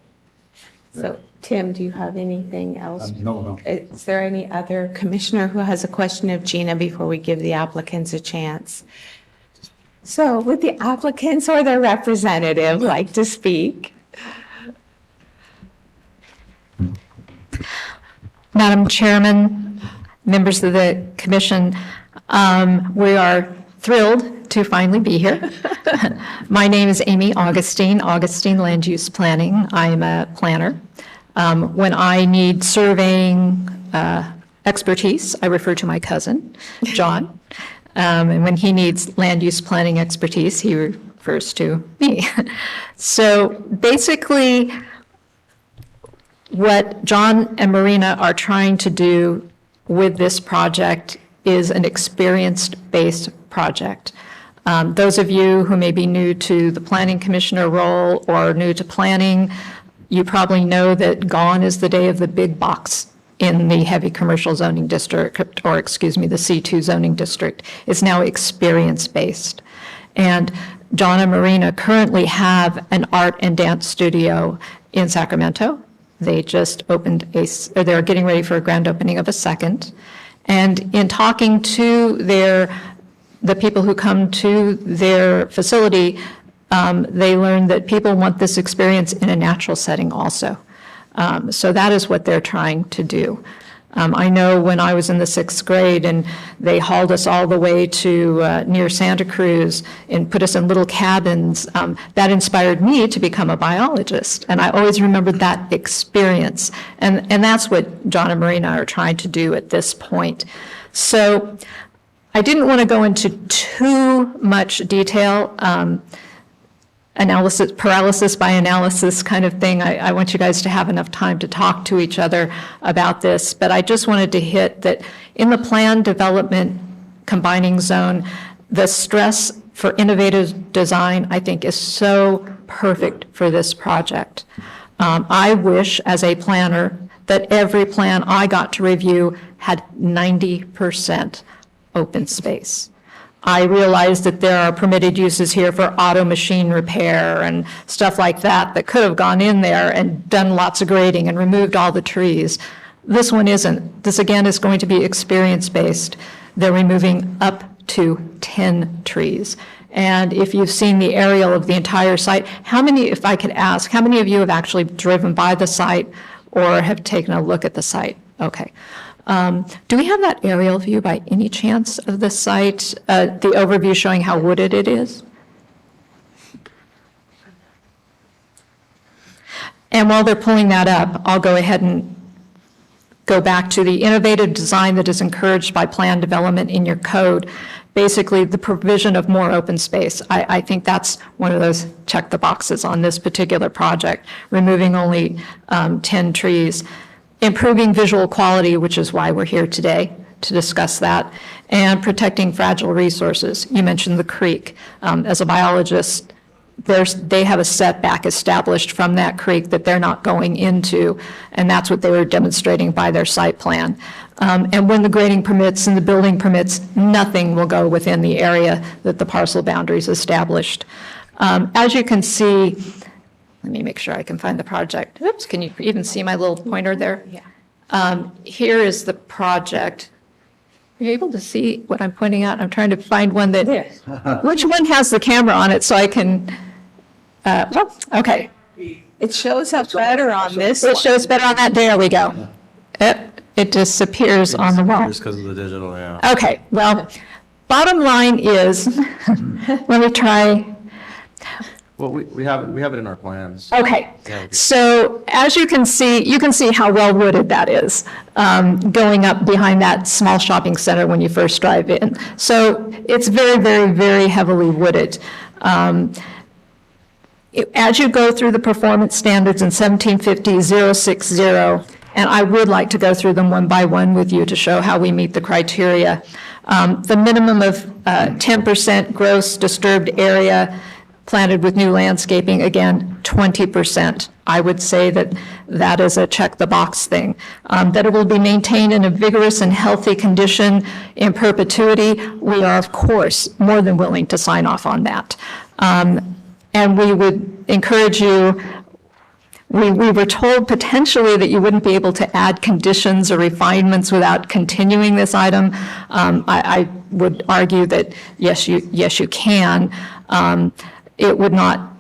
So, Tim, do you have anything else? No. Is there any other commissioner who has a question of Gina before we give the applicants a chance? So would the applicants or their representative like to speak? Madam Chairman, members of the commission, we are thrilled to finally be here. My name is Amy Augustine Land Use Planning. I am a planner. When I need surveying expertise, I refer to my cousin, John. And when he needs land use planning expertise, he refers to me. So basically, what John and Marina are trying to do with this project is an experience-based project. Those of you who may be new to the planning commissioner role or new to planning, you probably know that gone is the day of the big box in the heavy commercial zoning district, or excuse me, the C2 zoning district, is now experience-based. And John and Marina currently have an art and dance studio in Sacramento. They just opened or they're getting ready for a grand opening of a second. And in talking to the people who come to their facility, they learn that people want this experience in a natural setting also. So that is what they're trying to do. I know when I was in the 6th grade and they hauled us all the way to near Santa Cruz and put us in little cabins, that inspired me to become a biologist. And I always remembered that experience. And that's what John and Marina are trying to do at this point. So I didn't want to go into too much detail. Analysis, paralysis by analysis kind of thing. I want you guys to have enough time to talk to each other about this, but I just wanted to hit that in the plan development combining zone, the stress for innovative design, I think, is so perfect for this project. I wish, as a planner, that every plan I got to review had 90% open space. I realize that there are permitted uses here for auto machine repair and stuff like that that could have gone in there and done lots of grading and removed all the trees. This one isn't. This, again, is going to be experience-based. They're removing up to 10 trees. And if you've seen the aerial of the entire site, how many, if I could ask, how many of you have actually driven by the site or have taken a look at the site? Okay. Do we have that aerial view by any chance of the site, the overview showing how wooded it is? And while they're pulling that up, I'll go ahead and go back to the innovative design that is encouraged by plan development in your code. Basically, the provision of more open space. I think that's one of those check the boxes on this particular project, removing only 10 trees. Improving visual quality, which is why we're here today to discuss that, and protecting fragile resources. You mentioned the creek. As a biologist, they have a setback established from that creek that they're not going into, and that's what they were demonstrating by their site plan. And when the grading permits and the building permits, nothing will go within the area that the parcel boundaries established. As you can see, let me make sure I can find the project. Oops, can you even see my little pointer there? Yeah. Here is the project. Are you able to see what I'm pointing out? I'm trying to find one that, which one has the camera on it so I can, okay. It shows up better on this It one. shows better on that. There we go. It disappears on the wall. Just because of the digital, yeah. Okay, well, bottom line is, let me try. Well, we have it in our plans. Okay, Yeah, we- so as you can see how well wooded that is, going up behind that small shopping center when you first drive in. So it's very, very, very heavily wooded. As you go through the performance standards in 1750-060, and I would like to go through them one by one with you to show how we meet the criteria. The minimum of 10% gross disturbed area planted with new landscaping, again, 20%. I would say that that is a check-the-box thing. That it will be maintained in a vigorous and healthy condition in perpetuity, we are, of course, more than willing to sign off on that. And we would encourage you, we were told potentially that you wouldn't be able to add conditions or refinements without continuing this item. I would argue that, yes, you can. It would not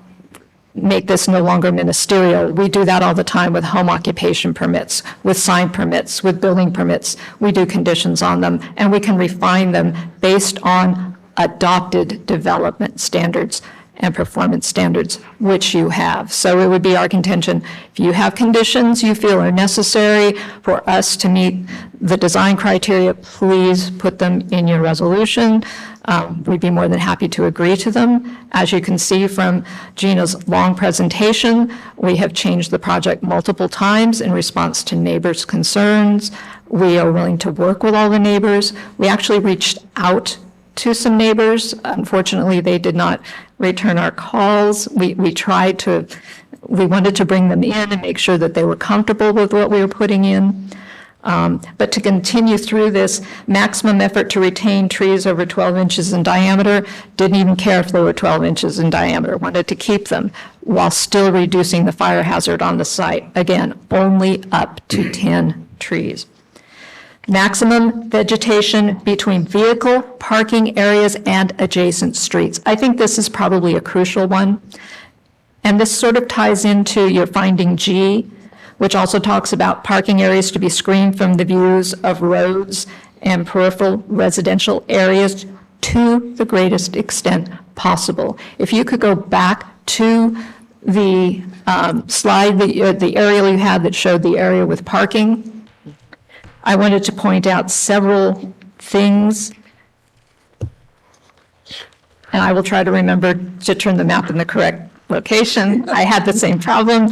make this no longer ministerial. We do that all the time with home occupation permits, with sign permits, with building permits. We do conditions on them, and we can refine them based on adopted development standards and performance standards, which you have. So it would be our contention, if you have conditions you feel are necessary for us to meet the design criteria, please put them in your resolution. We'd be more than happy to agree to them. As you can see from Gina's long presentation, we have changed the project multiple times in response to neighbors' concerns. We are willing to work with all the neighbors. We actually reached out to some neighbors. Unfortunately, they did not return our calls. We wanted to bring them in and make sure that they were comfortable with what we were putting in. But to continue through this maximum effort to retain trees over 12 inches in diameter, didn't even care if they were 12 inches in diameter, wanted to keep them while still reducing the fire hazard on the site. Again, only up to 10 trees. Maximum vegetation between vehicle parking areas and adjacent streets. I think this is probably a crucial one. And this sort of ties into your finding G, which also talks about parking areas to be screened from the views of roads and peripheral residential areas to the greatest extent possible. If you could go back to the slide, the aerial you had that showed the area with parking, I wanted to point out several things. And I will try to remember to turn the map in the correct location. I had the same problem.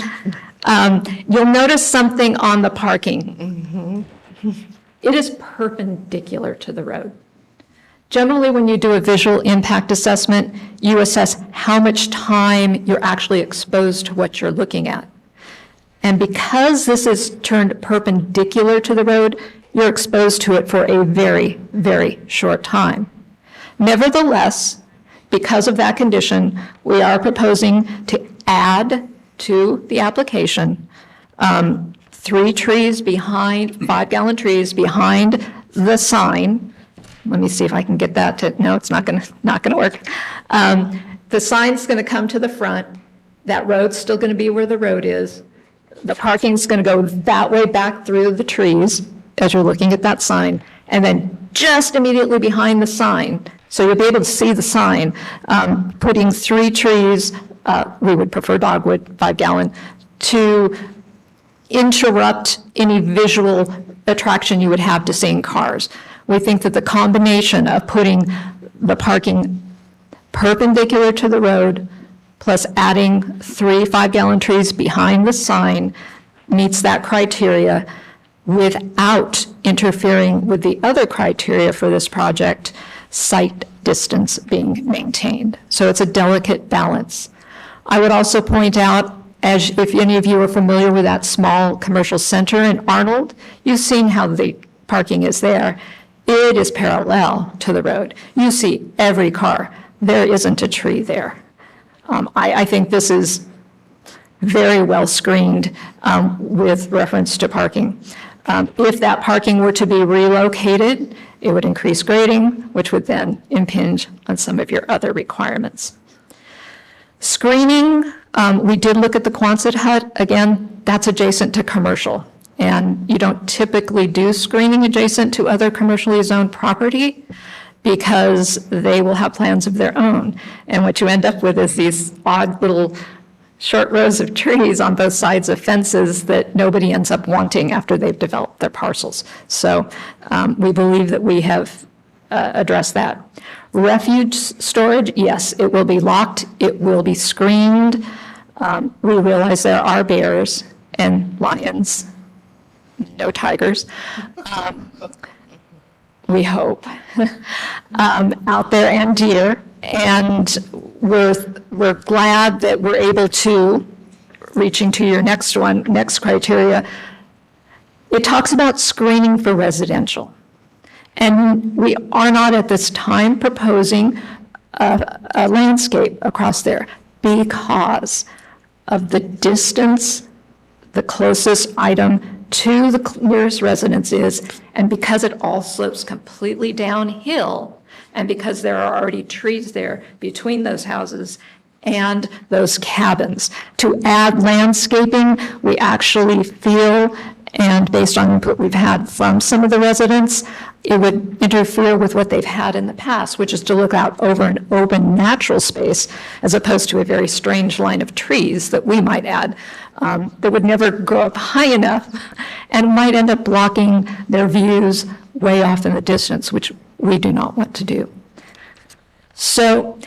You'll notice something on the parking. It is perpendicular to the road. Generally, when you do a visual impact assessment, you assess how much time you're actually exposed to what you're looking at. And because this is turned perpendicular to the road, you're exposed to it for a very, very short time. Nevertheless, because of that condition, we are proposing to add to the application 3 trees behind, 5-gallon trees behind the sign. Let me see if I can get that to, no, it's not gonna work. The sign's gonna come to the front. That road's still gonna be where the road is. The parking's gonna go that way back through the trees as you're looking at that sign. And then just immediately behind the sign, so you'll be able to see the sign, putting 3 trees, we would prefer dogwood, 5-gallon, to interrupt any visual attraction you would have to seeing cars. We think that the combination of putting the parking perpendicular to the road plus adding 3 5-gallon trees behind the sign meets that criteria without interfering with the other criteria for this project, site distance being maintained. So it's a delicate balance. I would also point out, as if any of you are familiar with that small commercial center in Arnold, you've seen how the parking is there. It is parallel to the road. You see every car. There isn't a tree there. I think this is very well screened with reference to parking. If that parking were to be relocated, it would increase grading, which would then impinge on some of your other requirements. Screening, we did look at the Quonset hut. Again, that's adjacent to commercial. And you don't typically do screening adjacent to other commercially zoned property because they will have plans of their own. And what you end up with is these odd little short rows of trees on both sides of fences that nobody ends up wanting after they've developed their parcels. So we believe that we have addressed that. Refuge storage, yes, it will be locked, it will be screened. We realize there are bears and lions, no tigers, we hope, out there, and deer. And we're glad that we're able to, reaching to your next criteria, it talks about screening for residential. And we are not at this time proposing a landscape across there because of the distance the closest item to the nearest residence is, and because it all slopes completely downhill, and because there are already trees there between those houses and those cabins. To add landscaping, we actually feel, and based on input we've had from some of the residents, it would interfere with what they've had in the past, which is to look out over an open natural space as opposed to a very strange line of trees that we might add that would never grow up high enough and might end up blocking their views way off in the distance, which we do not want to do. So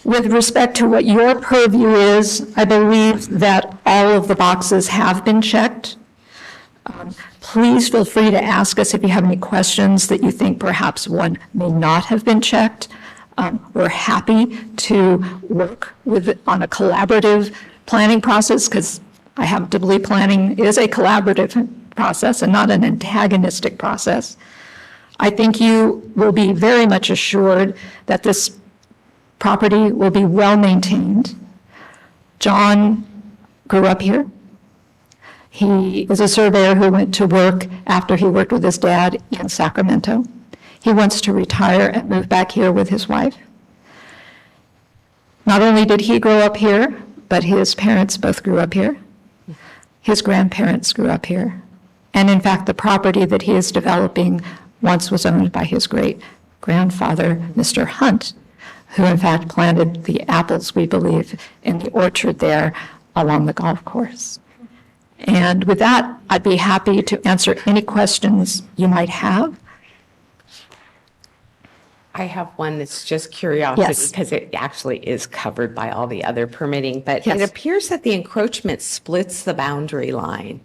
with respect to what your purview is, I believe that all of the boxes have been checked. Please feel free to ask us if you have any questions that you think perhaps one may not have been checked. We're happy to work on a collaborative planning process because I happen to believe planning is a collaborative process and not an antagonistic process. I think you will be very much assured that this property will be well-maintained. John grew up here. He is a surveyor who went to work after he worked with his dad in Sacramento. He wants to retire and move back here with his wife. Not only did he grow up here, but his parents both grew up here. His grandparents grew up here. And in fact, the property that he is developing once was owned by his great-grandfather, Mr. Hunt, who in fact planted the apples, we believe, in the orchard there along the golf course. And with that, I'd be happy to answer any questions you might have. I have one that's just curiosity Yes. because it actually is covered by all the other permitting, but it Yes. appears that the encroachment splits the boundary line.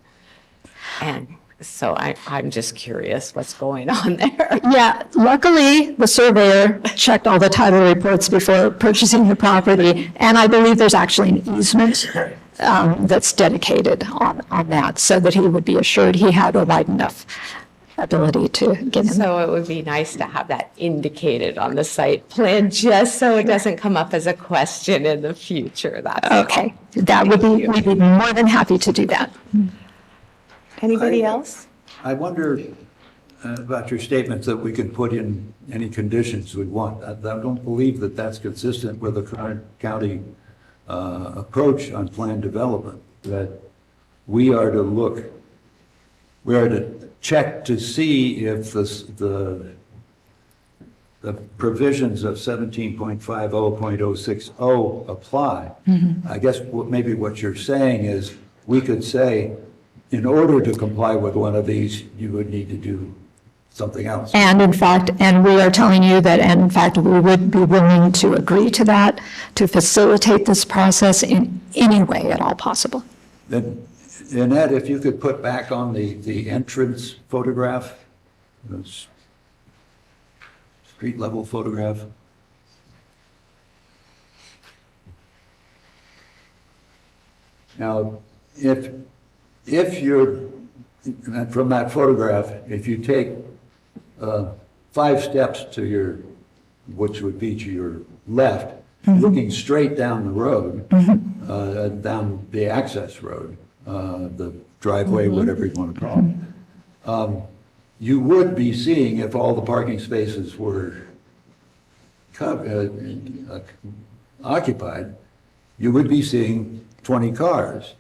And so I'm just curious what's going on there. Yeah, luckily, the surveyor checked all the title reports before purchasing the property, and I believe there's actually an easement that's dedicated on that, so that he would be assured he had a wide enough ability to get in. So it would be nice to have that indicated on the site plan, just so it doesn't come up as a question in the future. That's all. Okay, that would be, we'd be more than happy to do that. Anybody else? I wonder about your statements that we can put in any conditions we want. I don't believe that that's consistent with the current county approach on planned development, that we are to check to see if the provisions of 17.50.060 apply. I guess maybe what you're saying is we could say, in order to comply with one of these, you would need to do something else. And in fact, and we are telling you that, and in fact, we would be willing to agree to that, to facilitate this process in any way at all possible. Then, Annette, if you could put back on the entrance photograph, the street level photograph. Now, if you're, from that photograph, if you take 5 steps to your, which would be to your left, looking straight down the road, down the access road, the driveway, whatever you want to call it, you would be seeing, if all the parking spaces were occupied, you would be seeing 20 cars.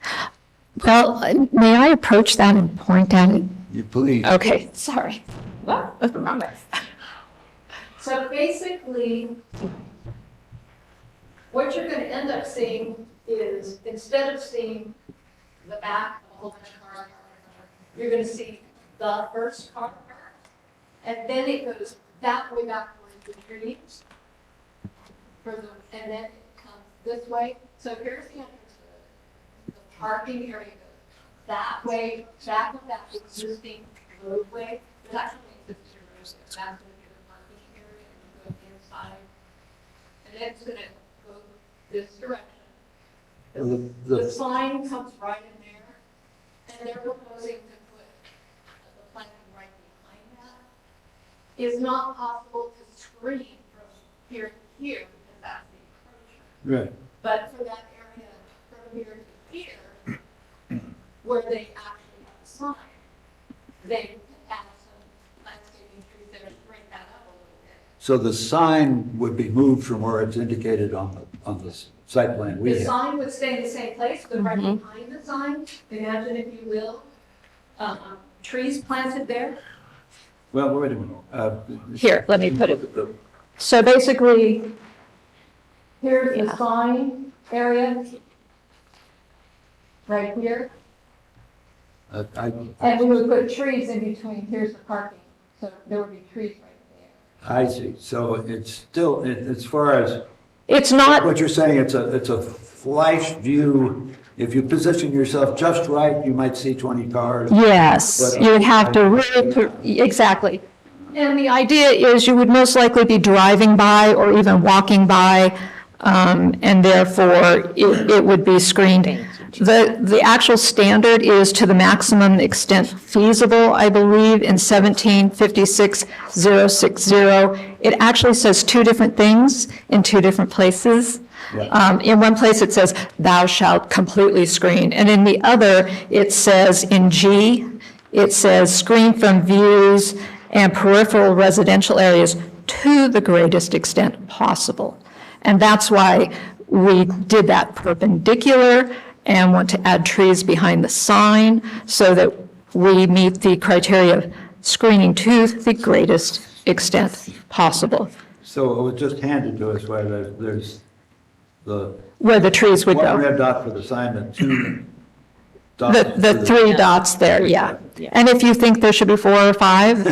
Well, may I approach that and point at it? You please. Okay, sorry. So basically, what you're going to end up seeing is, instead of seeing the back of a whole bunch of cars, you're going to see the first car, and then it goes that way back towards the trees, and then it comes this way. So here's the entrance. The parking area goes that way, back of that existing roadway. There's actually an existing roadway. That's going to be the parking area, and go inside. And then it's going to go this direction. The sign comes right in there, and they're proposing to put the planting right behind that. It's not possible to screen from here to here, because that's the encroachment. Right. But for that area from here to here, where they actually have a sign, they can add some landscaping trees there to bring that up a little bit. So the sign would be moved from where it's indicated on the site plan we The have. sign would stay in the same place, but right behind the sign, imagine if you will, trees planted there. Well, wait a minute. Here, let me put it. So basically, Here's the sign area, right here, and we would put trees in between. Here's the parking, so there would be trees right there. I see. So it's still, as far as it's not, what you're saying, it's a flash view. If you position yourself just right, you might see 20 cars. yes, you would have to really, exactly. And the idea is you would most likely be driving by or even walking by, and therefore it would be screened. The actual standard is to the maximum extent feasible, I believe, in 1756-060. It actually says two different things in two different places. In one place, it says, "Thou shalt completely screen," and in the other, it says, in G, it says, "Screen from views and peripheral residential areas to the greatest extent possible." And that's why we did that perpendicular and want to add trees behind the sign so that we meet the criteria of screening to the greatest extent possible, So it was just handed to us where there's the where the trees would one go. red dot for the sign and two dots. The for three dots there, yeah. And if you think there should be 4 or 5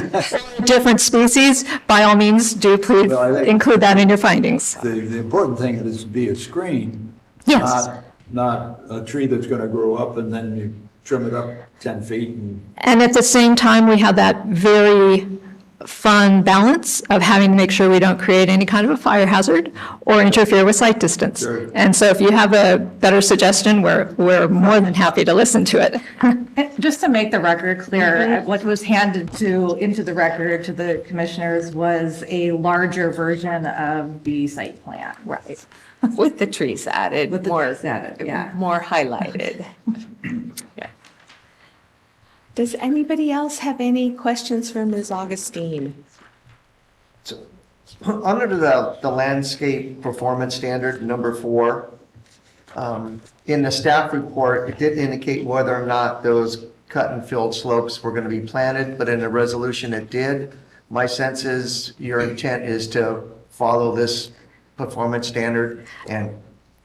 different species, by all means, do please Well, I think- include that in your findings. The important thing is to be a screen. Yes. Not a tree that's going to grow up and then you trim it up 10 feet and. And at the same time, we have that very fun balance of having to make sure we don't create any kind of a fire hazard or interfere with sight distance. Sure. And so if you have a better suggestion, we're more than happy to listen to it. Just to make the record clear, what was handed into the record to the commissioners was a larger version of the site plan. Right. With the trees added, With the trees added, yeah. more highlighted. Yeah. Does anybody else have any questions for Ms. Augustine? Under the landscape performance standard, number 4, in the staff report, it did indicate whether or not those cut and filled slopes were going to be planted, but in the resolution it did. My sense is your intent is to follow this performance standard and.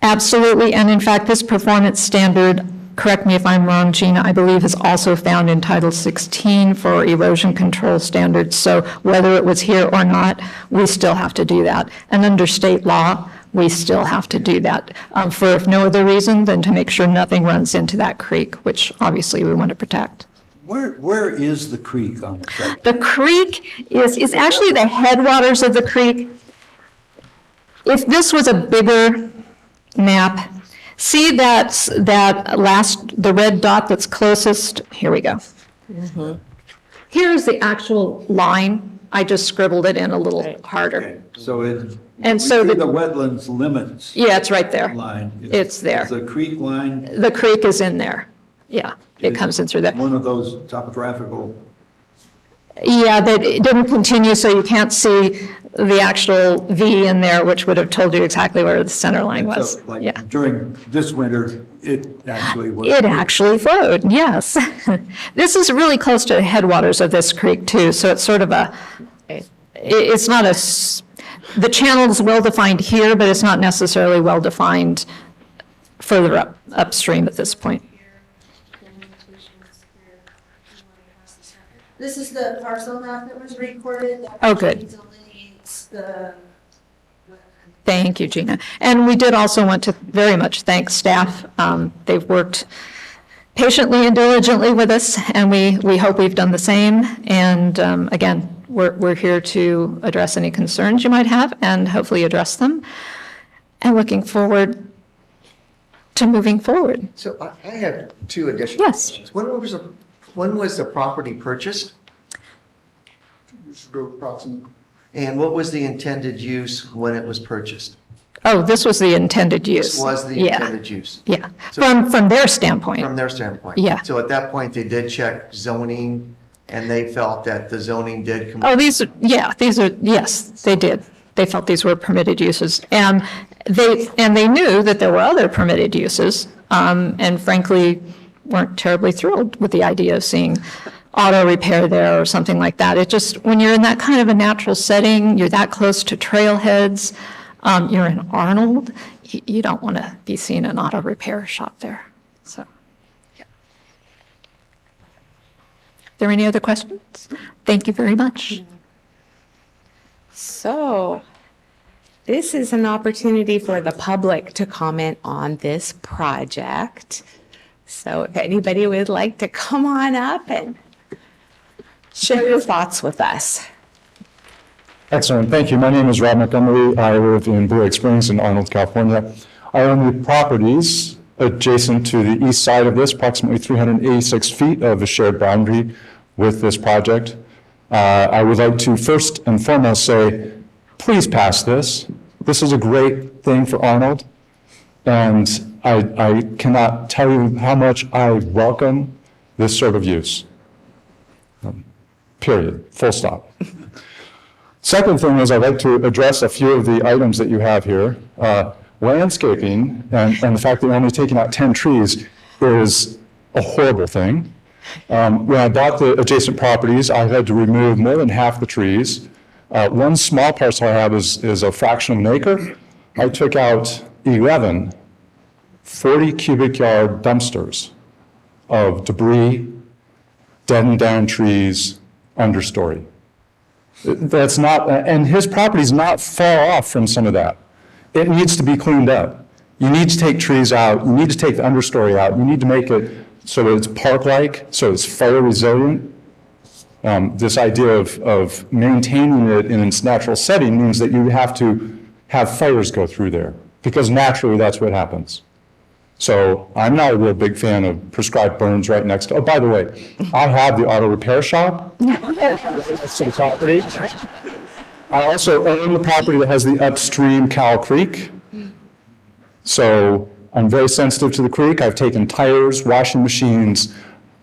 Absolutely, and in fact, this performance standard, correct me if I'm wrong, Gina, I believe is also found in Title 16 for erosion control standards. So whether it was here or not, we still have to do that. And under state law, we still have to do that for if no other reason than to make sure nothing runs into that creek, which obviously we want to protect. Where is the creek on the site? The creek is actually the headwaters of the creek. If this was a bigger map, see the red dot that's closest? Here we go. Here's the actual line. I just scribbled it in a little harder. So it. And so the the- wetlands limits Yeah, it's right there. line. It's there. Is the creek line The creek is in there. Yeah, it comes in through there. one of those topographical? Yeah, that it didn't continue, so you can't see the actual V in there, which would have told you exactly where the center line was. So, like, Yeah. during this winter, it actually was. It actually flowed, yes. This is really close to the headwaters of this creek too, so it's sort of it's not the channel is well-defined here, but it's not necessarily well-defined further upstream at this point. This is the parcel map that was recorded. That Oh, good. delineates the. Thank you, Gina. And we did also want to very much thank staff. They've worked patiently and diligently with us, and we hope we've done the same. And again, we're here to address any concerns you might have and hopefully address them. And looking forward to moving forward. So I have 2 additional Yes. questions. When was the property purchased? And what was the intended use when it was purchased? Oh, this was the intended use. This was the Yeah, intended use, Yeah, So- from their standpoint. from their standpoint? Yeah. So at that point, they did check zoning, and they felt that the zoning did Oh, yes, they did. They felt these were permitted uses. And they knew that there were other permitted uses, and frankly, weren't terribly thrilled with the idea of seeing auto repair there or something like that. It just, when you're in that kind of a natural setting, you're that close to trailheads, you're in Arnold, you don't want to be seeing an auto repair shop there, so. Yeah. Are there any other questions? Thank you very much. So this is an opportunity for the public to comment on this project. So if anybody would like to come on up and share your thoughts with us. Excellent, thank you. My name is Rob Montgomery. I live in Blue Lake Springs in Arnold, California. I own the properties adjacent to the east side of this, approximately 386 feet of a shared boundary with this project. I would like to first and foremost say, please pass this. This is a great thing for Arnold, and I cannot tell you how much I welcome this sort of use. Period. Full stop. Second thing is I'd like to address a few of the items that you have here. Landscaping and the fact that you're only taking out 10 trees is a horrible thing. When I bought the adjacent properties, I had to remove more than half the trees. One small parcel I have is a fraction of an acre. I took out 11 40 cubic yard dumpsters of debris, dead and down trees, understory. That's not, and his property's not far off from some of that. It needs to be cleaned up. You need to take trees out, you need to take the understory out, you need to make it so that it's park-like, so it's fire resilient. This idea of maintaining it in its natural setting means that you have to have fires go through there, because naturally that's what happens. So I'm not a real big fan of prescribed burns right next to, oh, by the way, I have the auto repair shop. That's the property. I also own the property that has the upstream Cal Creek. So I'm very sensitive to the creek. I've taken tires, washing machines,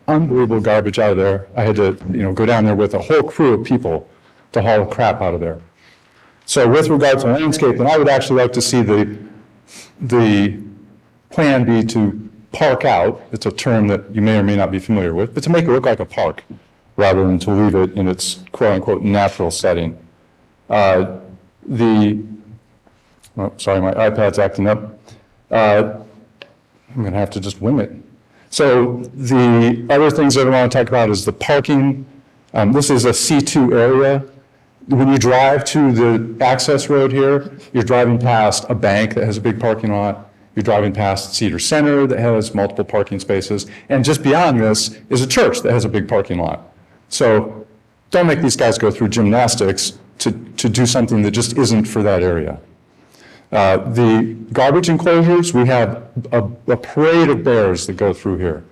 unbelievable garbage out of there. I had to, go down there with a whole crew of people to haul crap out of there. So with regard to landscaping, I would actually like to see the plan be to park out. It's a term that you may or may not be familiar with, but to make it look like a park rather than to leave it in its quote-unquote natural setting. Oh, sorry, my iPad's acting up. I'm going to have to just wing it. So the other things that I want to talk about is the parking. This is a C2 area. When you drive to the access road here, you're driving past a bank that has a big parking lot. You're driving past Cedar Center that has multiple parking spaces. And just beyond this is a church that has a big parking lot. So don't make these guys go through gymnastics to do something that just isn't for that area. The garbage enclosures, we have a parade of bears that go through here.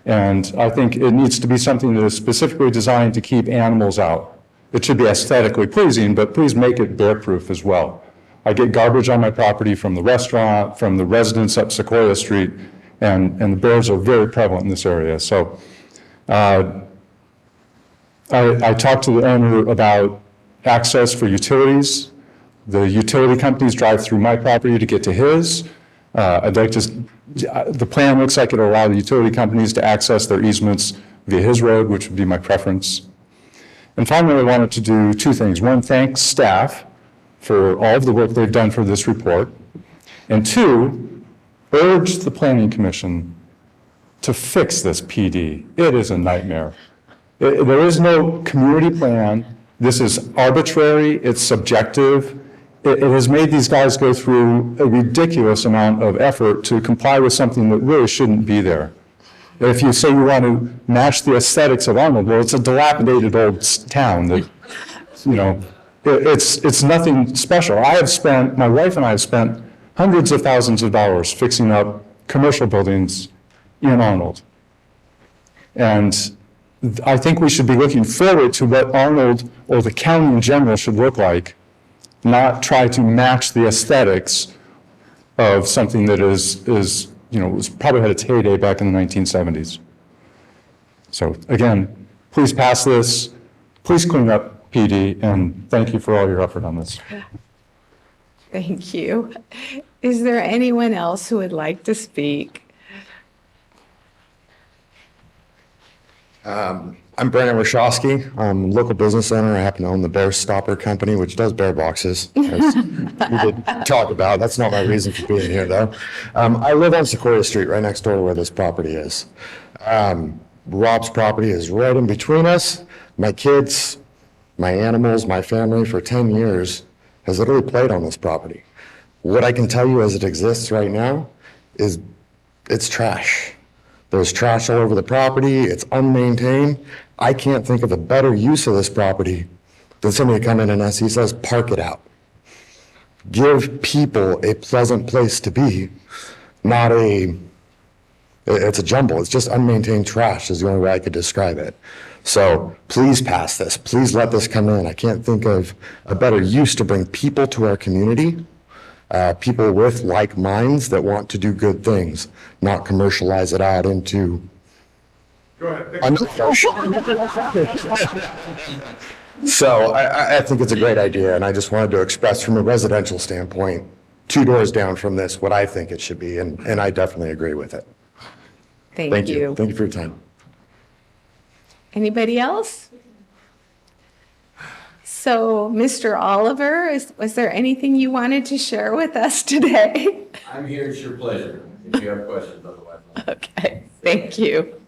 And I think it needs to be something that is specifically designed to keep animals out. It should be aesthetically pleasing, but please make it bear-proof as well. I get garbage on my property from the restaurant, from the residents up Sequoia Street, and the bears are very prevalent in this area. So I talked to the owner about access for utilities. The utility companies drive through my property to get to his. The plan looks like it'll allow the utility companies to access their easements via his road, which would be my preference. And finally, I wanted to do two things. One, thank staff for all of the work they've done for this report. And two, urge the Planning Commission to fix this PD. It is a nightmare. There is no community plan. This is arbitrary, it's subjective. It has made these guys go through a ridiculous amount of effort to comply with something that really shouldn't be there. If you say you want to match the aesthetics of Arnold, well, it's a dilapidated old town that, it's nothing special. My wife and I have spent hundreds of thousands of dollars fixing up commercial buildings in Arnold. And I think we should be looking forward to what Arnold or the county in general should look like, not try to match the aesthetics of something that was probably had its heyday back in the 1970s. So again, please pass this, please clean up PD, and thank you for all your effort on this. Thank you. Is there anyone else who would like to speak? I'm Brandon Rashowski. I'm a local business owner. I happen to own the Bear Stopper Company, which does bear boxes, as we did talk about. That's not my reason for being here, though. I live on Sequoia Street, right next door to where this property is. Rob's property is right in between us. My kids, my animals, my family for 10 years has literally played on this property. What I can tell you as it exists right now is it's trash. There's trash all over the property. It's unmaintained. I can't think of a better use of this property than somebody to come in and, as he says, park it out. Give people a pleasant place to be, not a It's a jumble. It's just unmaintained trash is the only way I could describe it. So please pass this. Please let this come in. I can't think of a better use to bring people to our community, people with like minds that want to do good things, not commercialize it out into. Go ahead. So I think it's a great idea, and I just wanted to express from a residential standpoint, 2 doors down from this, what I think it should be, and I definitely agree with it. Thank you. Thank you for your time. Anybody else? So, Mr. Oliver, was there anything you wanted to share with us today? I'm here, it's your pleasure. If you have questions, otherwise. Okay, thank you.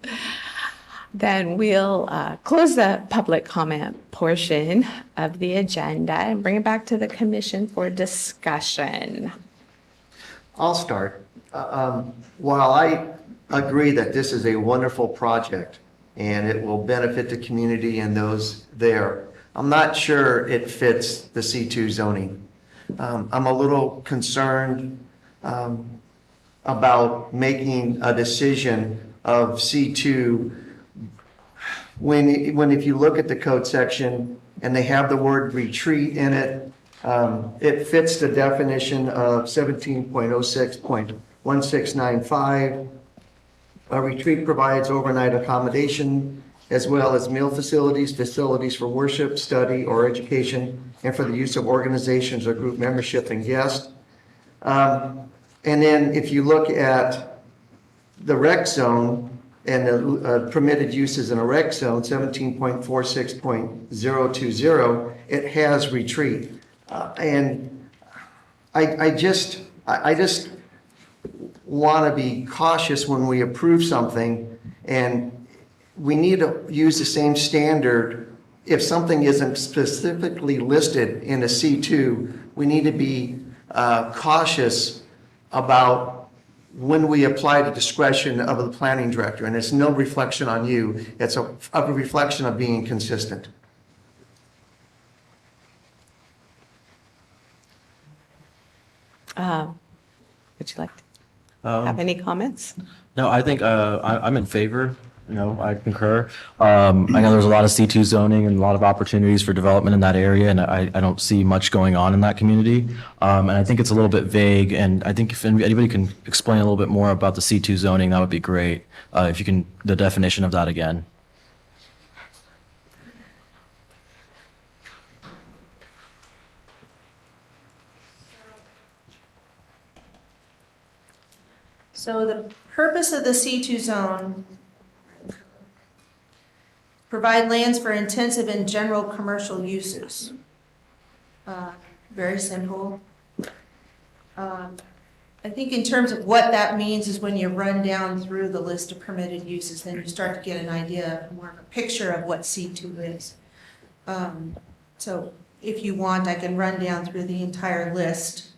Then we'll close the public comment portion of the agenda and bring it back to the commission for discussion. I'll start. While I agree that this is a wonderful project and it will benefit the community and those there, I'm not sure it fits the C2 zoning. I'm a little concerned about making a decision of C2 when if you look at the code section and they have the word retreat in it, it fits the definition of 17.06.1695. A retreat provides overnight accommodation as well as meal facilities, facilities for worship, study, or education, and for the use of organizations or group membership and guests. And then if you look at the rec zone and the permitted uses in a rec zone, 17.46.020, it has retreat. And I just want to be cautious when we approve something, and we need to use the same standard. If something isn't specifically listed in a C2, we need to be cautious about when we apply the discretion of the planning director. And it's no reflection on you, it's a reflection of being consistent. Would you like to have any comments? No, I think I'm in favor. I concur. I know there's a lot of C2 zoning and a lot of opportunities for development in that area, and I don't see much going on in that community. And I think it's a little bit vague, and I think if anybody can explain a little bit more about the C2 zoning, that would be great. If you can, the definition of that again. So the purpose of the C2 zone, provide lands for intensive and general commercial uses. Very simple. I think in terms of what that means is when you run down through the list of permitted uses, then you start to get an idea, more of a picture of what C2 is. So if you want, I can run down through the entire list.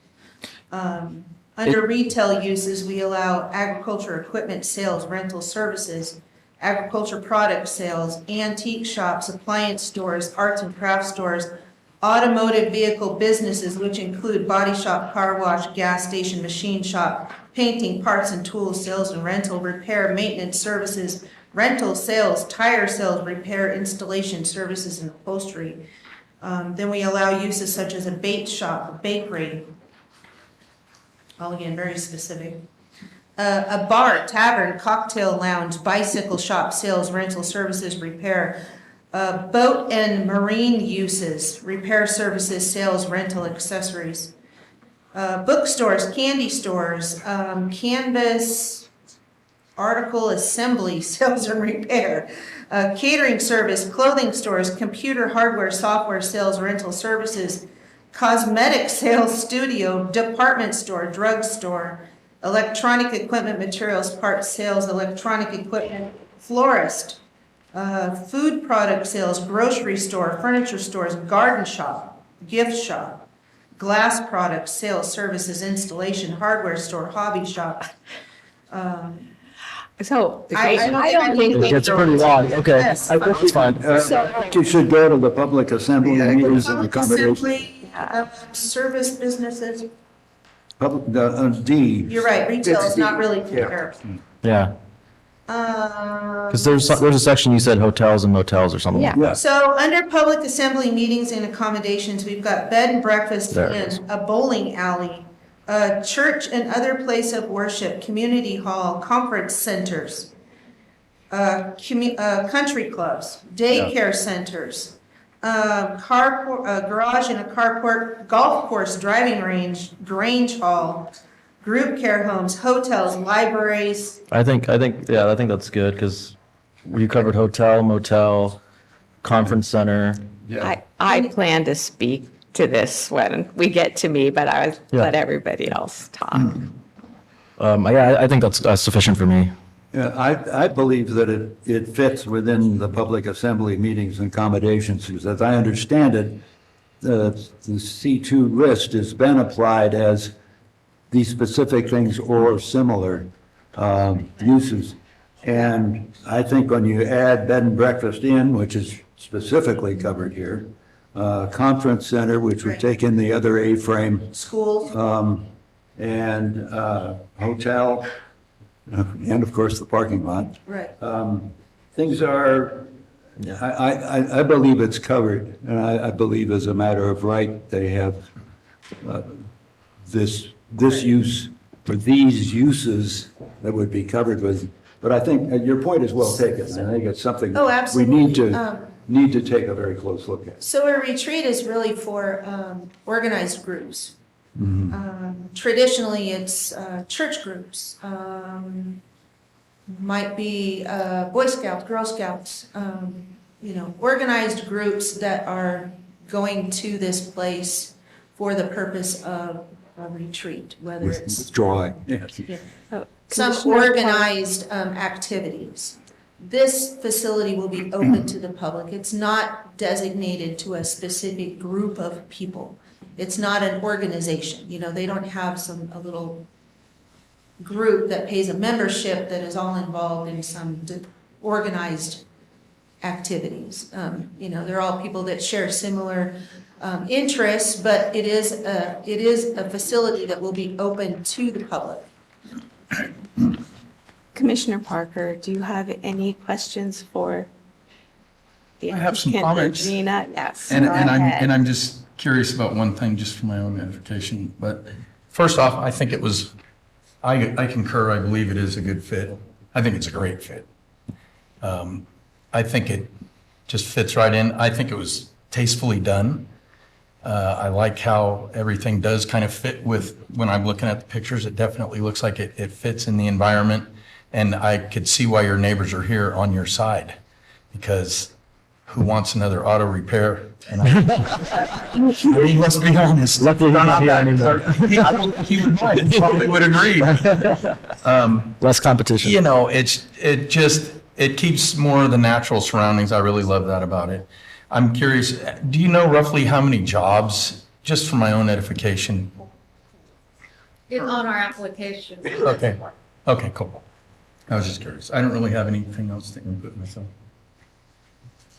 Under retail uses, we allow agriculture equipment sales, rental services, agriculture product sales, antique shops, appliance stores, arts and craft stores, automotive vehicle businesses, which include body shop, car wash, gas station, machine shop, painting, parts and tools, sales and rental, repair, maintenance services, rental sales, tire sales, repair, installation services, and upholstery. Then we allow uses such as a bait shop, a bakery, all again very specific. A bar, tavern, cocktail lounge, bicycle shop, sales, rental services, repair. Boat and marine uses, repair services, sales, rental, accessories. Bookstores, candy stores, canvas, article assembly, sales and repair. Catering service, clothing stores, computer hardware, software, sales, rental services. Cosmetic sales, studio, department store, drugstore. Electronic equipment, materials, parts sales, electronic equipment, florist, food product sales, grocery store, furniture stores, garden shop, gift shop, glass products, sales, services, installation, hardware store, hobby shop. So I don't think we. It's pretty long, okay. Yes. I think it's fine. You should go to the public assembly meetings and Public accommodation. assembly, service businesses, D. you're right, retail is not really Yeah. comparable. Yeah. Because there's a section you said hotels and motels or something like Yeah. that. So under public assembly meetings and accommodations, we've got bed and breakfast There it is. inn, a bowling alley, a church and other place of worship, community hall, conference centers, country clubs, daycare centers, garage and a carport, golf course, driving range, Grange Hall, group care homes, hotels, libraries. I think that's good because you covered hotel, motel, conference center. I plan to speak to this when we get to me, but I would let everybody else talk. I think that's sufficient for me. Yeah, I believe that it fits within the public assembly meetings and accommodations, because as I understand it, the C2 list has been applied as these specific things or similar uses. And I think when you add bed and breakfast inn, which is specifically covered here, conference center, which would take in the other A-frame, Schools. and hotel, and of course the parking lot. Right. Things are, I believe it's covered, and I believe as a matter of right, they have this use, for these uses that would be covered with, but I think your point is well taken. I think it's something Oh, we absolutely. need to take a very close look at. So a retreat is really for organized groups. Traditionally, it's church groups, might be Boy Scouts, Girl Scouts, organized groups that are going to this place for the purpose of a retreat, whether it's Withdrawing, yes. some organized activities. This facility will be open to the public. It's not designated to a specific group of people. It's not an organization. They don't have a little group that pays a membership that is all involved in some organized activities. They're all people that share similar interests, but it is a facility that will be open to the public. Commissioner Parker, do you have any questions for the I have some applicant, comments. Regina? Yes, And go I'm ahead. just curious about one thing, just for my own edification. But first off, I think I concur. I believe it is a good fit. I think it's a great fit. I think it just fits right in. I think it was tastefully done. I like how everything does kind of fit with, when I'm looking at the pictures, it definitely looks like it fits in the environment. And I could see why your neighbors are here on your side, because who wants another auto repair? And let's be honest. Luckily, he's not here anymore. I don't think he would mind. He probably would agree. Less competition. It keeps more of the natural surroundings. I really love that about it. I'm curious, do you know roughly how many jobs, just for my own edification? It's on our application. Okay, cool. I was just curious. I don't really have anything else to input myself.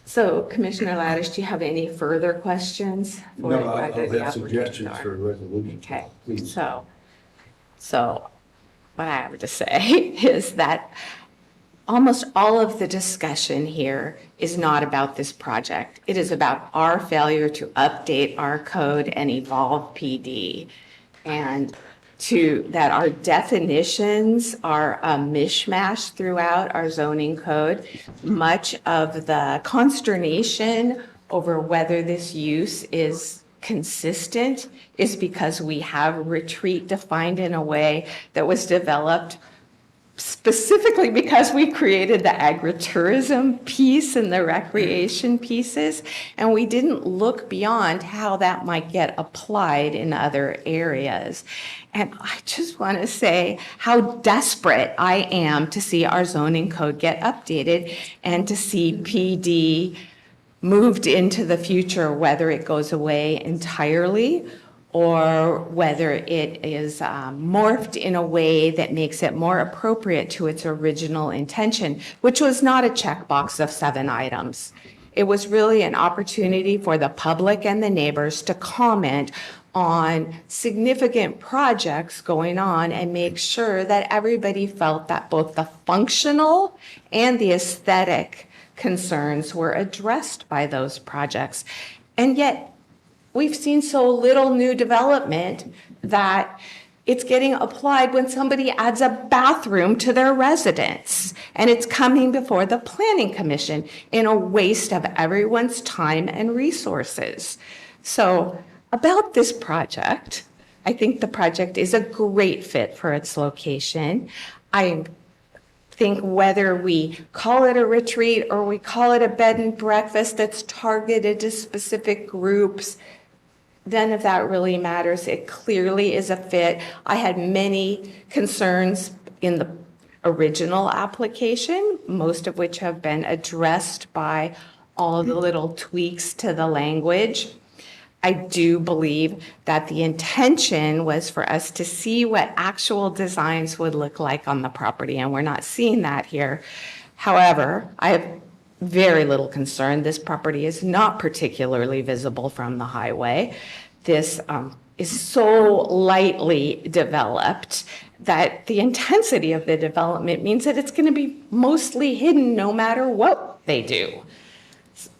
So Commissioner Laddish, do you have any further questions? for No, I'll either the have applicant suggestions or- for a resolution. Okay, Please. so what I have to say is that almost all of the discussion here is not about this project. It is about our failure to update our code and evolve PD. And that our definitions are a mishmash throughout our zoning code. Much of the consternation over whether this use is consistent is because we have retreat defined in a way that was developed specifically because we created the agritourism piece and the recreation pieces, and we didn't look beyond how that might get applied in other areas. And I just want to say how desperate I am to see our zoning code get updated and to see PD moved into the future, whether it goes away entirely or whether it is morphed in a way that makes it more appropriate to its original intention, which was not a checkbox of 7 items. it was really an opportunity for the public and the neighbors to comment on significant projects going on and make sure that everybody felt that both the functional and the aesthetic concerns were addressed by those projects. And yet, we've seen so little new development that it's getting applied when somebody adds a bathroom to their residence, and it's coming before the Planning Commission in a waste of everyone's time and resources. So about this project, I think the project is a great fit for its location. I think whether we call it a retreat or we call it a bed and breakfast that's targeted to specific groups, none of that really matters. It clearly is a fit. I had many concerns in the original application, most of which have been addressed by all the little tweaks to the language. I do believe that the intention was for us to see what actual designs would look like on the property, and we're not seeing that here. However, I have very little concern. This property is not particularly visible from the highway. This is so lightly developed that the intensity of the development means that it's going to be mostly hidden no matter what they do.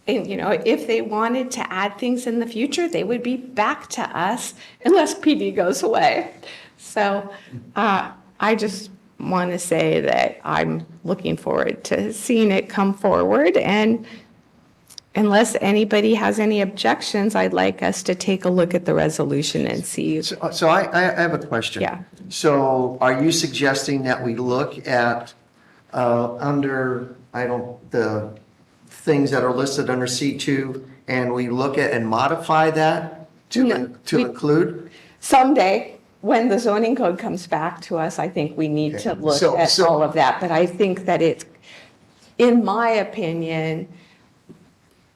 And, you know, if they wanted to add things in the future, they would be back to us unless PD goes away. So I just want to say that I'm looking forward to seeing it come forward. And unless anybody has any objections, I'd like us to take a look at the resolution and see. So I have a question. Yeah. So are you suggesting that we look at under, the things that are listed under C2, and we look at and modify that to include? Someday, when the zoning code comes back to us, I think we need to look at all of that. But I think that it's, in my opinion,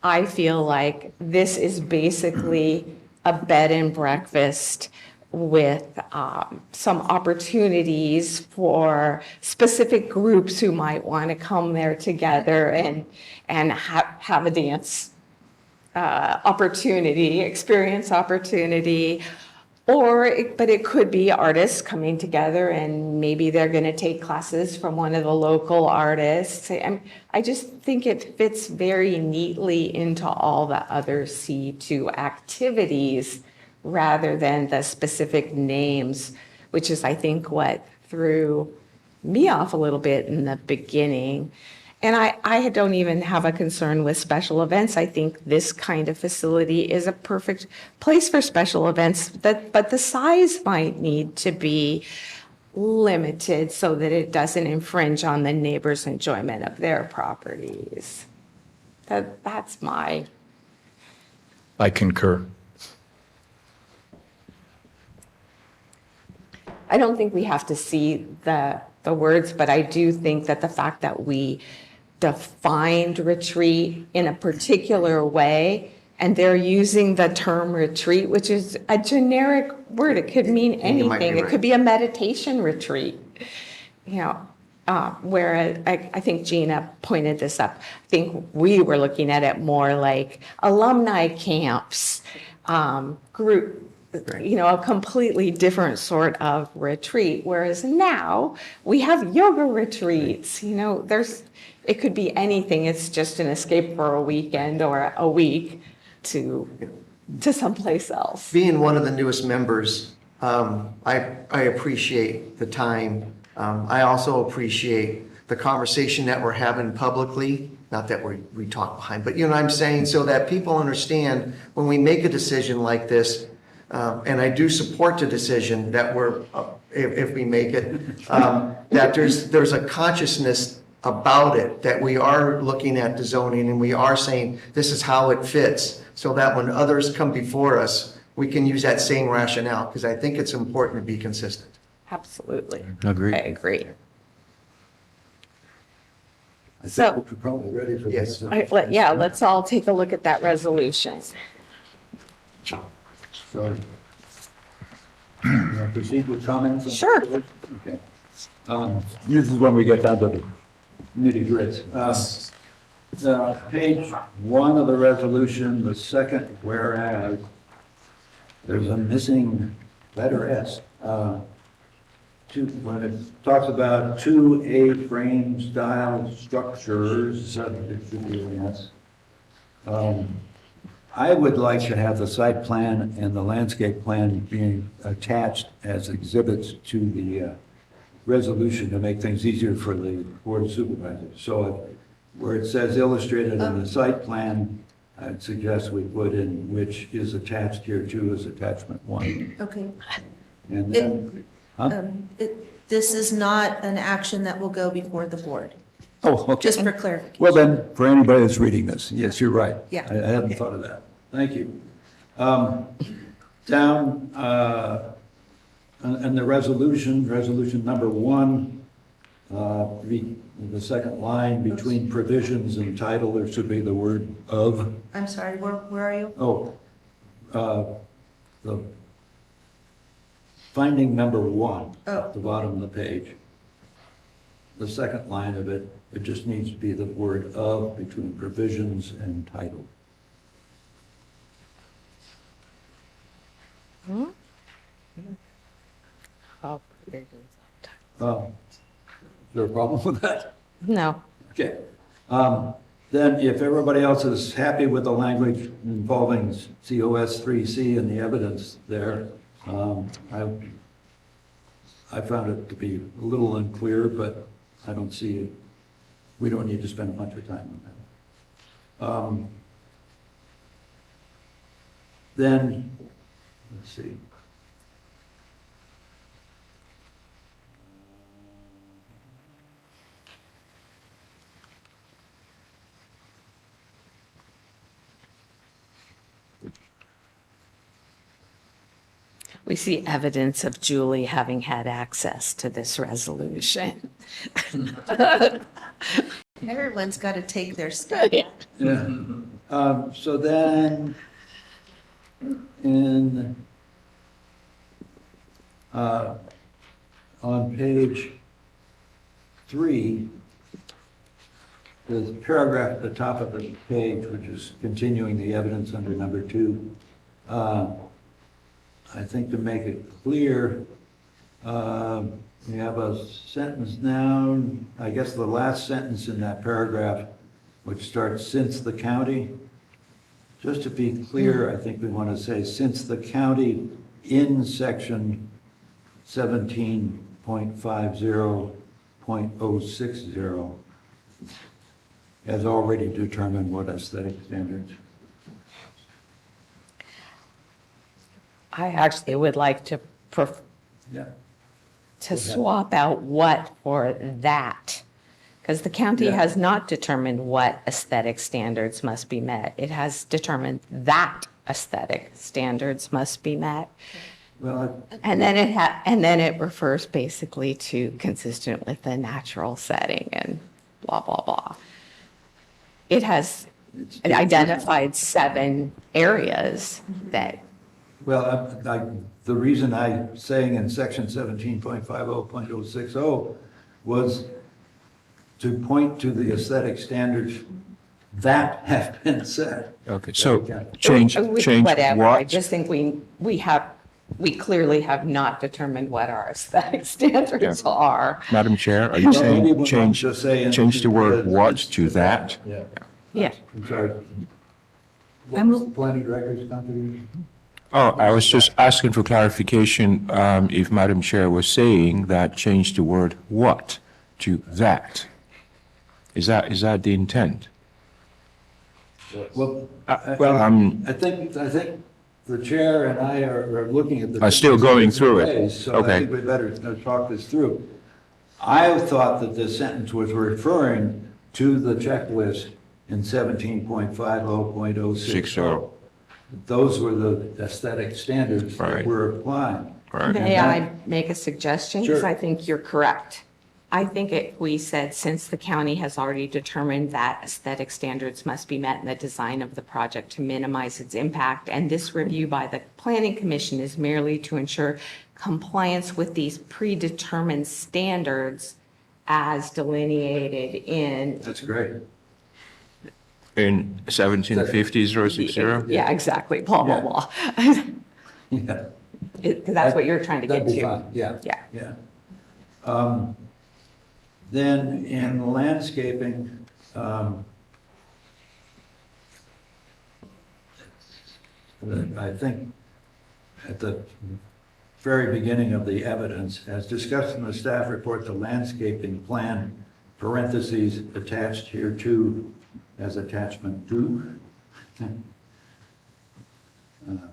I feel like this is basically a bed and breakfast with some opportunities for specific groups who might want to come there together and have a dance opportunity, experience opportunity. But it could be artists coming together, and maybe they're going to take classes from one of the local artists. I just think it fits very neatly into all the other C2 activities rather than the specific names, which is, I think, what threw me off a little bit in the beginning. And I don't even have a concern with special events. I think this kind of facility is a perfect place for special events, but the size might need to be limited so that it doesn't infringe on the neighbors' enjoyment of their properties. That's my... I concur. I don't think we have to see the words, but I do think that the fact that we defined retreat in a particular way, and they're using the term retreat, which is a generic word. It could mean anything. It could be a meditation retreat, whereas I think Gina pointed this up. I think we were looking at it more like alumni camps, group, a completely different sort of retreat. Whereas now we have yoga retreats, it could be anything. It's just an escape for a weekend or a week to someplace else. Being one of the newest members, I appreciate the time. I also appreciate the conversation that we're having publicly. Not that we talk behind, but what I'm saying, so that people understand when we make a decision like this, and I do support the decision that if we make it, that there's a consciousness about it, that we are looking at the zoning and we are saying this is how it fits, so that when others come before us, we can use that same rationale, because I think it's important to be consistent. Absolutely. Agreed. I agree. I So- think we're probably ready for Yes. this. Let's all take a look at that resolution. So, you want to proceed with comments? Sure. Okay. This is when we get down to the nitty gritty. Page 1 of the resolution, the second whereas, there's a missing letter S. When it talks about 2 A-frame style structures, it should be an S. I would like to have the site plan and the landscape plan being attached as exhibits to the resolution to make things easier for the board of supervisors. So where it says illustrated in the site plan, I'd suggest we put in which is attached here too as attachment 1. Okay. And then, This is not an action that will go before the board, oh, okay. just for clarification. Well then, for anybody that's reading this, yes, you're right. Yeah. I hadn't thought of that. Thank you. Down, and the resolution number 1, the second line between provisions and title, there should be the word of. I'm sorry, where are you? The finding number 1 Oh. at the bottom of the page. The second line of it, it just needs to be the word of between provisions and title. Is there a problem with that? No. Okay. Then if everybody else is happy with the language involving COS 3C and the evidence there, I found it to be a little unclear, but I don't see it. We don't need to spend a bunch of time on that. Then, let's see. We see evidence of Julie having had access to this resolution. Everyone's got to take their step. Yeah. So then, on page 3, there's a paragraph at the top of the page, which is continuing the evidence under number 2. I think to make it clear, we have a sentence now, I guess the last sentence in that paragraph, which starts since the county. Just to be clear, I think we want to say since the county in section 17.50.060 has already determined what aesthetic standards. I actually would like to Yeah. swap out what for that. Because the county Yeah. has not determined what aesthetic standards must be met. It has determined that aesthetic standards must be met. Well, And then it refers basically to consistent with the natural setting and blah, blah, blah. It has identified 7 areas that. well, the reason I'm saying in section 17.50.060 was to point to the aesthetic standards that have been set. Okay, so change Whatever. I what? just think we clearly have not determined what our aesthetic standards are. Madam Chair, are you Well, maybe saying we'll change just say- the word what to that? Yeah. Yeah. I'm sorry. What was the planning director's contribution? Oh, I was just asking for clarification, if Madam Chair was saying that change the word what to that. Is that the intent? Well, I'm I think the chair and I are looking at the. I'm still going through it. ways, So I Okay. think we better talk this through. I thought that this sentence was referring to the checklist in 17.50.060. Those were the aesthetic standards that Right. we're applying. Right. May I make a suggestion? Because Sure. I think you're correct. I think if we said, since the county has already determined that aesthetic standards must be met in the design of the project to minimize its impact, and this review by the planning commission is merely to ensure compliance with these predetermined standards as delineated in, That's great. In 1750-060? Yeah, exactly, blah, blah, blah. Yeah. Because that's what you're trying to get That'd be to. fine, yeah. Yeah. Yeah. Then in landscaping, I think at the very beginning of the evidence, as discussed in the staff report, the landscaping plan, parentheses attached here to, as attachment two,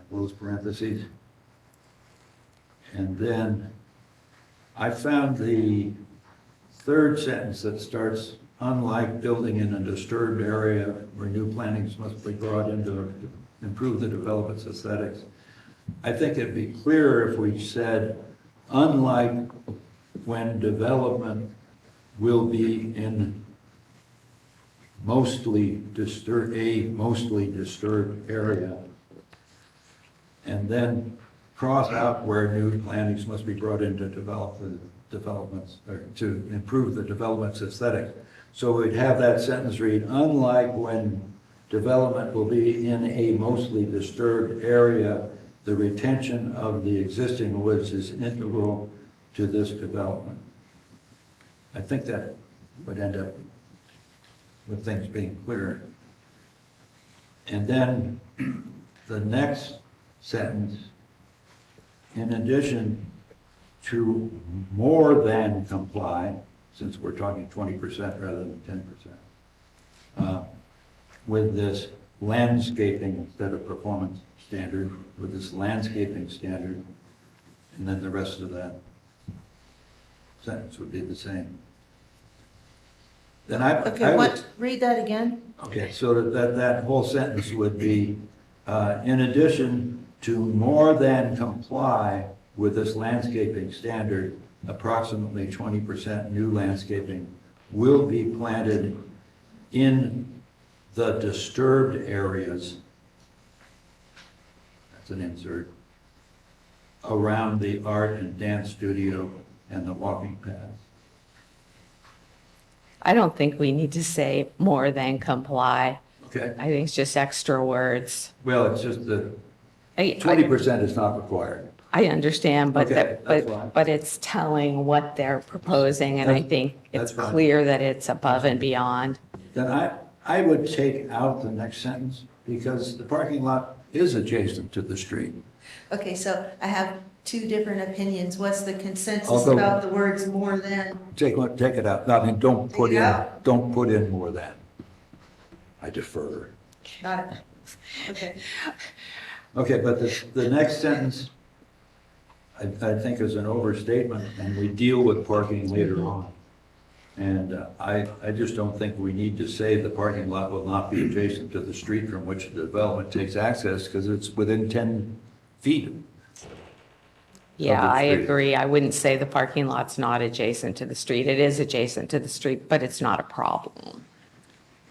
close parentheses. And then I found the third sentence that starts, unlike building in a disturbed area where new plantings must be brought in to improve the development's aesthetics. I think it'd be clearer if we said, unlike when development will be in mostly disturbed area, and then cross out where new plantings must be brought in to develop the developments, or to improve the development's aesthetic. So we'd have that sentence read, unlike when development will be in a mostly disturbed area, the retention of the existing woods is integral to this development. I think that would end up with things being clearer. And then the next sentence, in addition to more than comply, since we're talking 20% rather than 10%, with this landscaping instead of performance standard, with this landscaping standard, and then the rest of that sentence would be the same. Then Okay, read that again? Okay, so that whole sentence would be, in addition to more than comply with this landscaping standard, approximately 20% new landscaping will be planted in the disturbed areas, that's an insert, around the art and dance studio and the walking paths. I don't think we need to say more than comply. Okay. I think it's just extra words. Well, it's just that I 20% is not required. understand, but Okay, that's fine. but it's telling what they're proposing, and I think it's That's fine. clear that it's above and beyond. Then I would take out the next sentence because the parking lot is adjacent to the street. Okay, so I have two different opinions. What's the consensus Although- about the words more than? Take it out. I mean, don't put Take it in, out? don't put in more than. I defer. Got it. Okay. Okay, but the next sentence, I think is an overstatement, and we deal with parking later on. And I just don't think we need to say the parking lot will not be adjacent to the street from which the development takes access, because it's within 10 feet. Yeah, the I street. agree. I wouldn't say the parking lot's not adjacent to the street. It is adjacent to the street, but it's not a problem.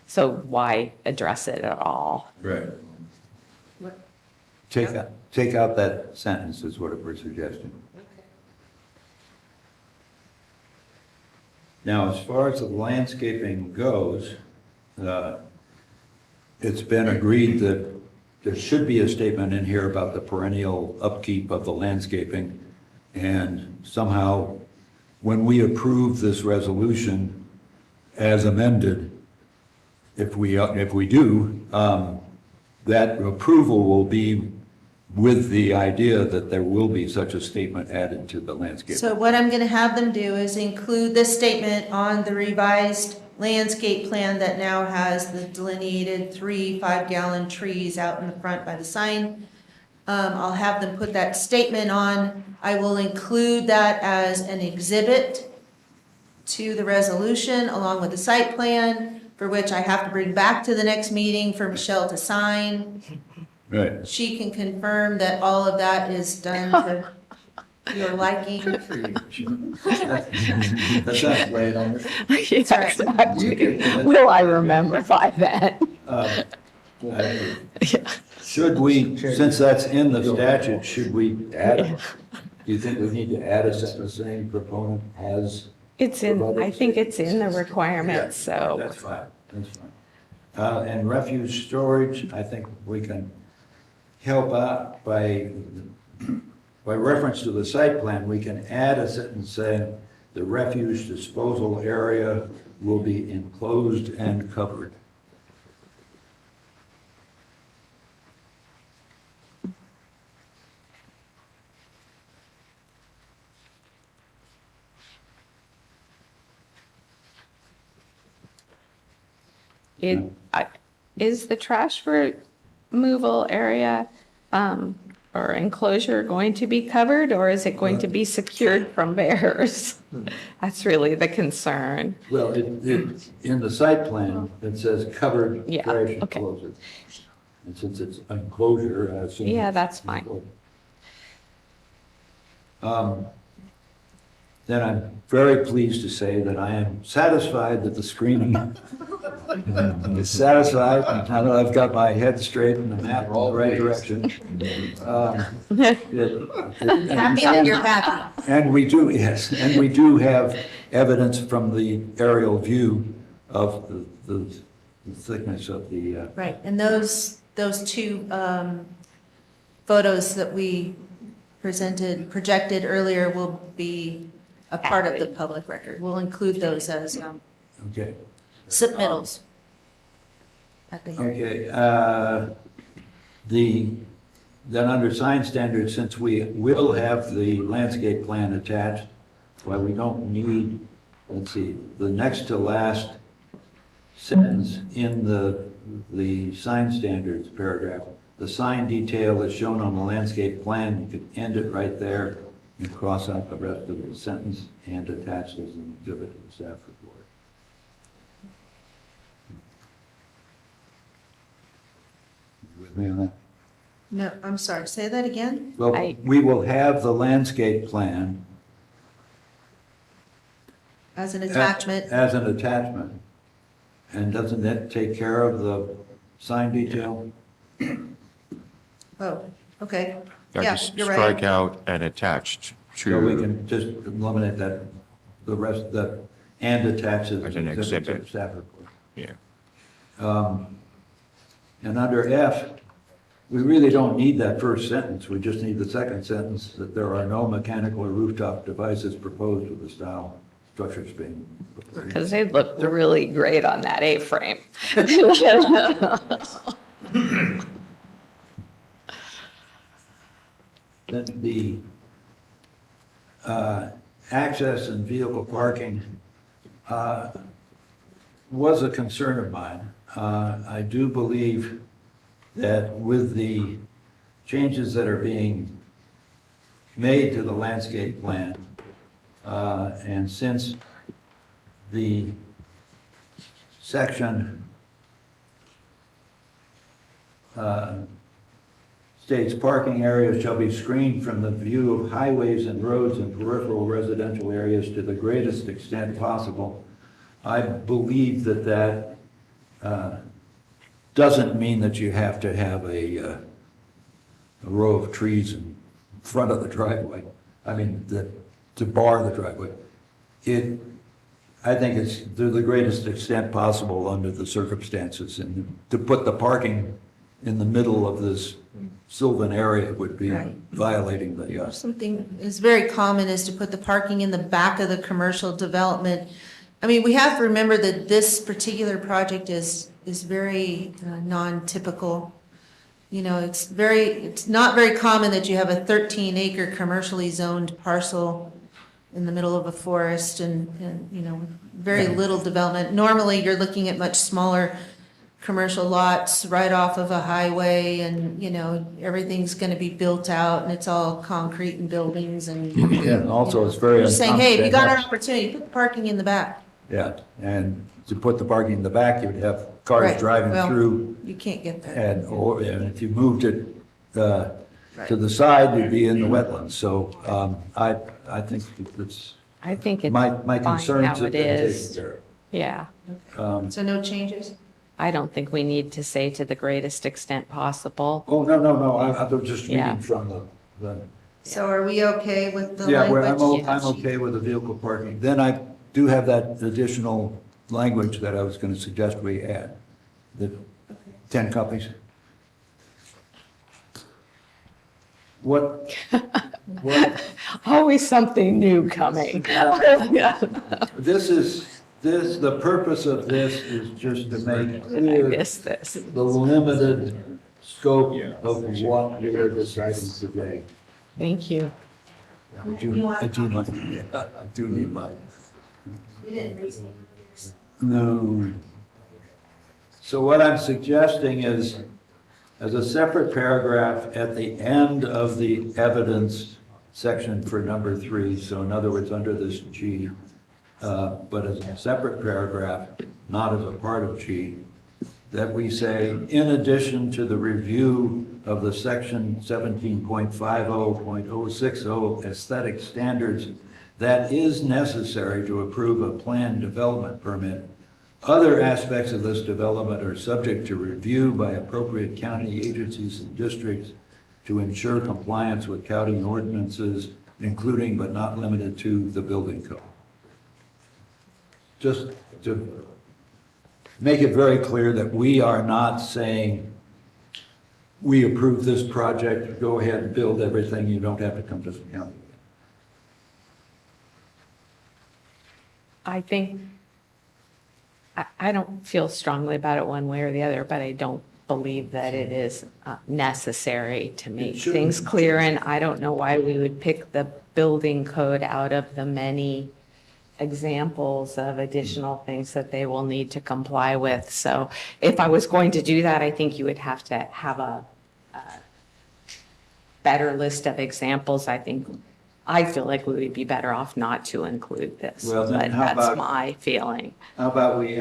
So why address it at all? Right. Take out that sentence is what we're suggesting. Now, as far as the landscaping goes, it's been agreed that there should be a statement in here about the perennial upkeep of the landscaping. And somehow, when we approve this resolution as amended, if we do, that approval will be with the idea that there will be such a statement added to the landscape. So what I'm going to have them do is include this statement on the revised landscape plan that now has the delineated 3 5-gallon trees out in the front by the sign. I'll have them put that statement on. I will include that as an exhibit to the resolution along with the site plan, for which I have to bring back to the next meeting for Michelle to sign. Right. She can confirm that all of that is done to your liking. That's not right on this. Yeah, exactly. Will I remember by then? Should we, since that's in the statute, should we add it? Do you think we need to add a sentence saying proponent has? It's in, I think it's in the requirements, so. That's fine, that's fine. And refuse storage, I think we can help out by reference to the site plan, we can add a sentence saying the refuse disposal area will be enclosed and covered. Is the trash removal area or enclosure going to be covered, or is it going to be secured from bears? That's really the concern. Well, in the site plan, it says covered Yeah, trash okay. enclosure. And since it's enclosure, I assume. Yeah, it's that's fine. enclosed. Then I'm very pleased to say that I am satisfied that the screening is satisfied. Now that I've got my head straight and the map in the right direction. Happy that you're happy. And we do, yes, and we do have evidence from the aerial view of the thickness of the. Right, and those two photos that we projected earlier will be a part of the public record. We'll include those as Okay. submittals at the hearing. Okay, then under sign standards, since we will have the landscape plan attached, well, we don't need, let's see, the next to last sentence in the sign standards paragraph, the sign detail is shown on the landscape plan, you could end it right there and cross out the rest of the sentence and attach as an exhibit to the staff report. You with me on that? No, I'm sorry, say that again? Well, we will have the landscape plan. As an attachment? As an attachment. And doesn't that take care of the sign detail? Oh, okay. Yeah, Yeah, just you're right. strike out and attached So we to, can just eliminate that, the rest, that, and attach as As an an exhibit to the exhibit. staff report. yeah. And under F, we really don't need that first sentence, we just need the second sentence, that there are no mechanical or rooftop devices proposed with the style structures being. Because they look really great on that A-frame. Then the access and vehicle parking was a concern of mine. I do believe that with the changes that are being made to the landscape plan, and since the section states parking areas shall be screened from the view of highways and roads and peripheral residential areas to the greatest extent possible. I believe that that doesn't mean that you have to have a row of trees in front of the driveway. I mean, to bar the driveway. I think it's to the greatest extent possible under the circumstances, and to put the parking in the middle of this sylvan area would be Right. violating the, Something is very common is to put the parking in the back of the commercial development. I mean, we have to remember that this particular project is very non-typical. You know, it's not very common that you have a 13-acre commercially zoned parcel in the middle of a forest and you know, very little development. Normally, you're looking at much smaller commercial lots right off of a highway, and, you know, everything's gonna be built out, and it's all concrete and buildings and. yeah, and also it's very. Just saying, hey, if you got an uncomfortable. opportunity, put the parking in the back. Yeah, and to put the parking in the back, you'd have cars Right, driving well, through, You can't get there. and if you moved it to the side, you'd be in the wetlands. So I think it's, I think it's my fine concerns how have it been is. taken care Yeah, of. So no changes? I don't think we need to say to the greatest extent possible. Oh, no, I was just Yeah. reading from the. So are we okay with the Yeah, where language? I'm okay with the vehicle parking. Then I do have that additional language that I was going to suggest we add. The 10 copies. What, Always something new coming. the purpose of this is just to make I clear missed this. the limited scope of what we are deciding today. Thank you. I do need mine. You didn't read it. No. So what I'm suggesting is, as a separate paragraph at the end of the evidence section for number 3, so in other words, under this G, but as a separate paragraph, not as a part of G, that we say, in addition to the review of the section 17.50.060 aesthetic standards that is necessary to approve a planned development permit, other aspects of this development are subject to review by appropriate county agencies and districts to ensure compliance with county ordinances, including but not limited to the building code. Just to make it very clear that we are not saying, we approve this project, go ahead and build everything, you don't have to come to the county. I think, I don't feel strongly about it one way or the other, but I don't believe that it is necessary to make shouldn't. things clear. And I don't know why we would pick the building code out of the many examples of additional things that they will need to comply with. So if I was going to do that, I think you would have to have a better list of examples. I feel like we would be better off not to include this, Well, then but how that's about- my feeling. How about we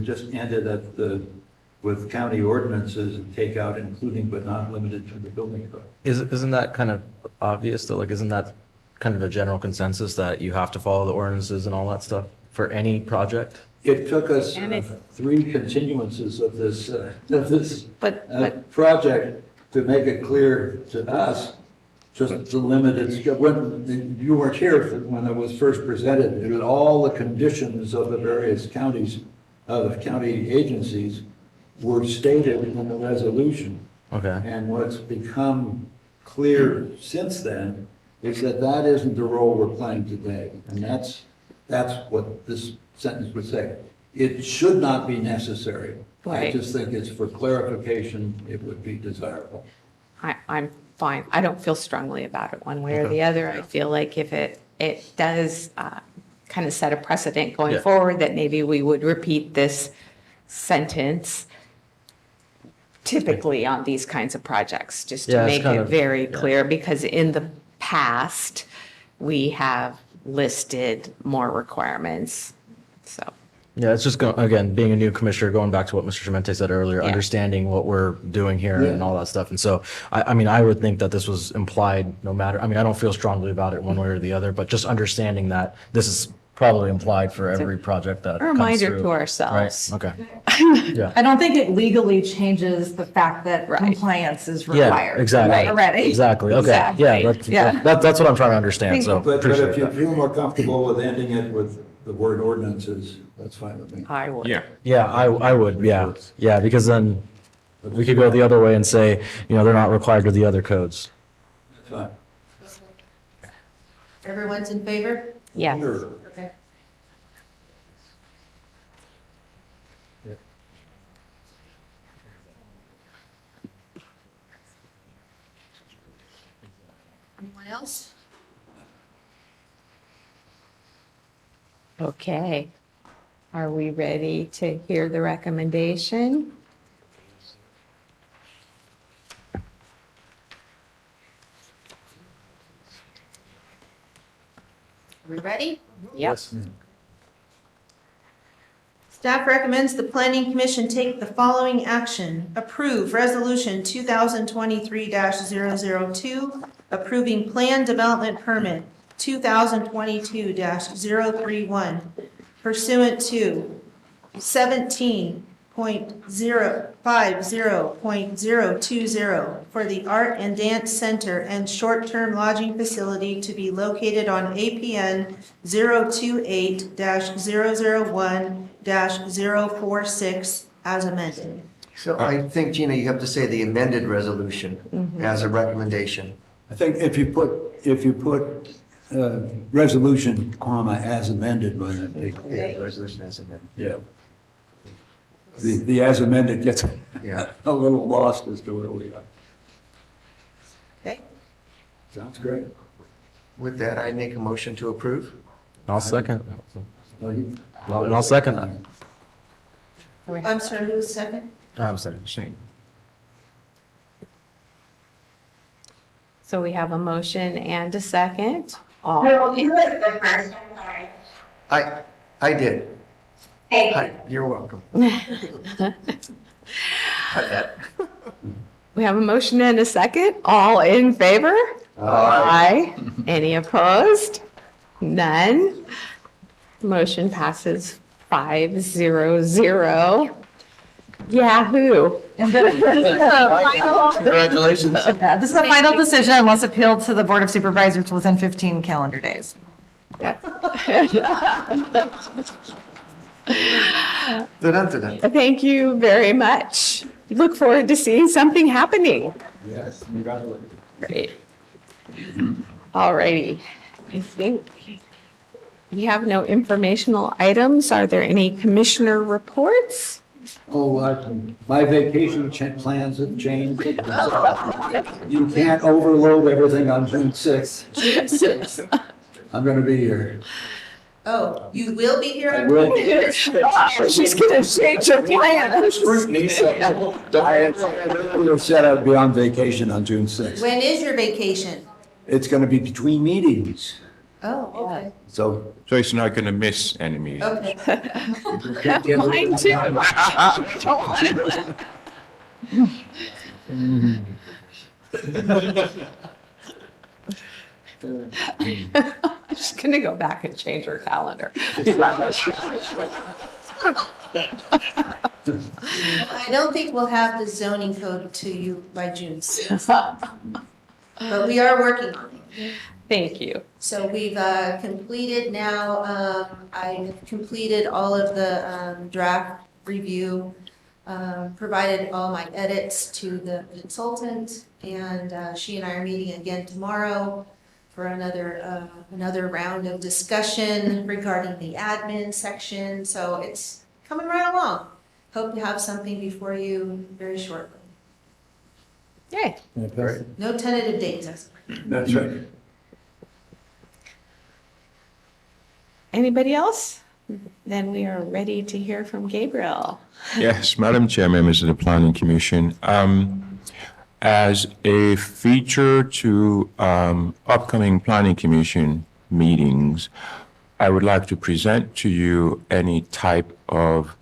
just ended with county ordinances and take out including but not limited to the building code? Isn't that kind of obvious though? Like, isn't that kind of a general consensus that you have to follow the ordinances and all that stuff for any project? It took us And it- 3 continuances of this But project to make it clear to us just the limited scope. When you weren't here when it was first presented, it was all the conditions of the various counties, of county agencies were stated in the resolution. Okay. And what's become clear since then is that that isn't the role we're playing today. And that's what this sentence would say. It should not be necessary. I Right. just think it's for clarification, it would be desirable. I'm fine. I don't feel strongly about it one way or the other. I feel like if it does kind of set a precedent going Yeah. forward, that maybe we would repeat this sentence typically on these kinds of projects, just to Yeah, it's make kind it of- very yeah. clear, because in the past, we have listed more requirements, so. Yeah, it's just again, being a new commissioner, going back to what Mr. Tremente said earlier, Yeah. understanding what we're doing here and all that stuff. And so, I mean, I would think that this was implied no matter, I mean, I don't feel strongly about it one way or the other, but just understanding that this is probably implied for every project that A comes reminder through. to ourselves. Right, okay. Yeah. I don't think it legally changes the fact that Right. compliance is Yeah, required. exactly. Already. Exactly, okay. Exactly. Yeah, that's what I'm trying to understand, so But appreciate if you that. feel more comfortable with ending it with the word ordinances, that's fine with me. I would. Yeah, I would, yeah, because then we could go the other way and say, they're not required to the other codes. That's fine. Everyone's in favor? Yes. Sure. Okay. Anyone else? Okay. Are we ready to hear the recommendation? Are we ready? Yep. Staff recommends the Planning Commission take the following action. Approve Resolution 2023-002, approving Plan Development Permit 2022-031 pursuant to 17.050.020 for the Art and Dance Center and short-term lodging facility to be located on APN 028-001-046 as amended. So I think, Gina, you have to say the amended resolution as a recommendation. I think if you put resolution, comma, as amended, but Yeah, resolution as amended. yeah. The as amended gets Yeah. a little lost as to where we are. Okay. Sounds great. With that, I make a motion to approve. I'll second. Well, you- And I'll second that. I'm sorry, who was second? I'm second. So we have a motion and a second. All, I did. Hi, you're welcome. we have a motion and a second. All in favor? Aye. Any opposed? None. Motion passes 5-0-0. Yahoo! Congratulations. Yeah, this is the final decision unless appealed to the Board of Supervisors within 15 calendar days. Dun-dun-dun-dun. Thank you very much. Look forward to seeing something happening. Yes, congratulations. Great. All righty. I think we have no informational items. Are there any commissioner reports? Oh, my vacation plans have changed. You can't overload everything on June 6th. I'm going to be here. Oh, you will be here I on will. She's gonna change her plans. I said I'd be on vacation on June 6th. When is your vacation? It's going to be between meetings, Oh, okay. so. So it's not going to miss any meeting. Okay. Mine too. She's gonna go back and change her calendar. I don't think we'll have the zoning code to you by June 6th, but we are working on it. Thank you. So we've completed now, I completed all of the draft review, provided all my edits to the consultant, and she and I are meeting again tomorrow for another round of discussion regarding the admin section. So it's coming right along. Hope to have something before you very shortly. Yay. No tentative dates. That's right. Anybody else? Then we are ready to hear from Gabriel. Yes, Madam Chair, members of the Planning Commission. As a feature to upcoming Planning Commission meetings, I would like to present to you any type of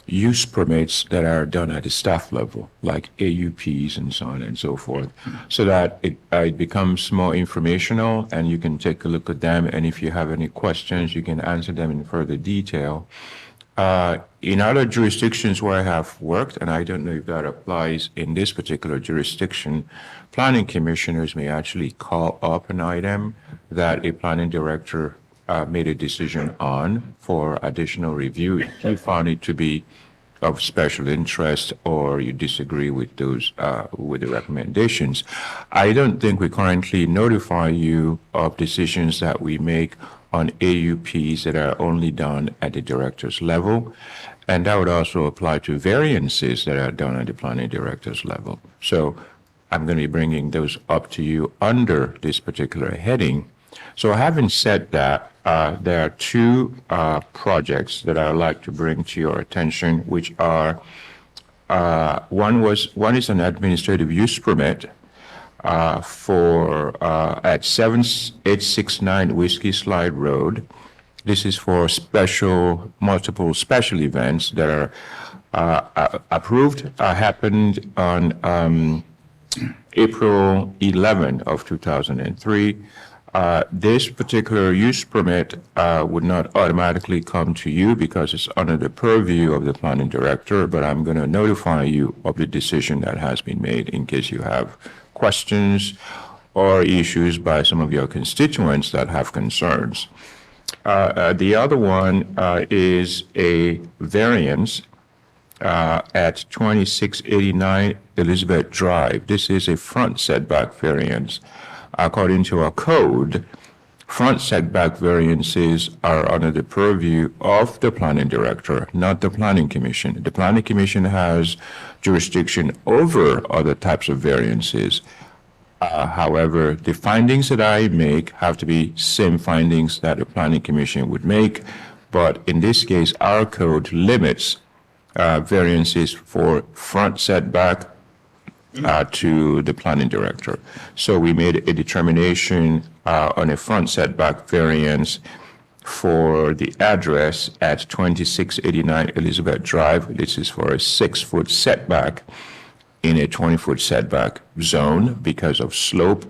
use permits that are done at the staff level, like AUPs and so on and so forth, so that it becomes more informational and you can take a look at them. And if you have any questions, you can answer them in further detail. In other jurisdictions where I have worked, and I don't know if that applies in this particular jurisdiction, planning commissioners may actually call up an item that a planning director made a decision on for additional review. If you found it to be of special interest or you disagree with those, with the recommendations. I don't think we currently notify you of decisions that we make on AUPs that are only done at the director's level. And that would also apply to variances that are done at the planning director's level. So I'm going to be bringing those up to you under this particular heading. So having said that, there are two projects that I would like to bring to your attention, which are, one is an administrative use permit for at 7869 Whiskey Slide Road. This is for multiple special events that are approved, happened on April 11 of 2003. This particular use permit would not automatically come to you because it's under the purview of the planning director, but I'm going to notify you of the decision that has been made in case you have questions or issues by some of your constituents that have concerns. The other one is a variance at 2689 Elizabeth Drive. This is a front setback variance. According to our code, front setback variances are under the purview of the planning director, not the planning commission. The planning commission has jurisdiction over other types of variances. However, the findings that I make have to be same findings that the planning commission would make. But in this case, our code limits variances for front setback to the planning director. So we made a determination on a front setback variance for the address at 2689 Elizabeth Drive. This is for a 6-foot setback in a 20-foot setback zone because of slope.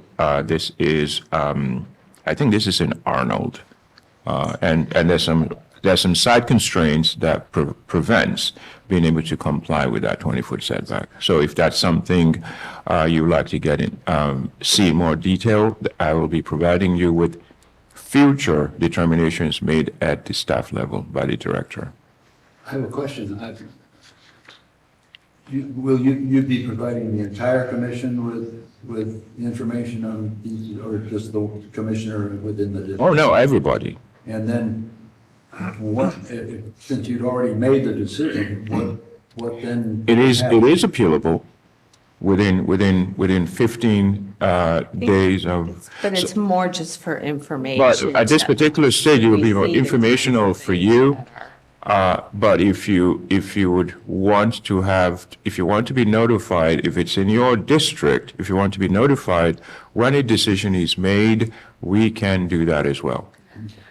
This is, I think this is in Arnold. And there's some side constraints that prevents being able to comply with that 20-foot setback. So if that's something you would like to get in, see more detail, I will be providing you with future determinations made at the staff level by the director. I have a question. Will you be providing the entire commission with information on these, or just the commissioner within the district? Oh, no, everybody. And then, what, since you'd already made the decision, what then? It is appealable within 15 days of. But it's more just for information. But at this particular stage, it will be more informational for you. But if you want to be notified, if it's in your district, if you want to be notified when a decision is made, we can do that as well.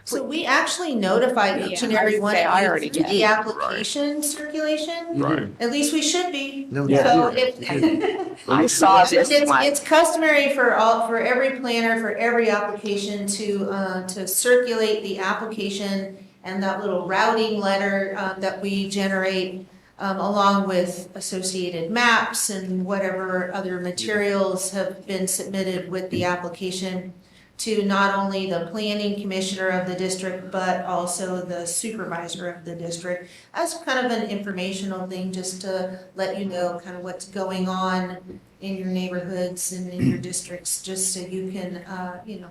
So we actually notified each and every one I of already you through did. the application circulation. Right. At least we should be. No, So yeah. if, I saw this one. it's customary for every planner, for every application to circulate the application and that little routing letter that we generate along with associated maps and whatever other materials have been submitted with the application to not only the planning commissioner of the district, but also the supervisor of the district as kind of an informational thing, just to let you know kind of what's going on in your neighborhoods and in your districts, just so you can,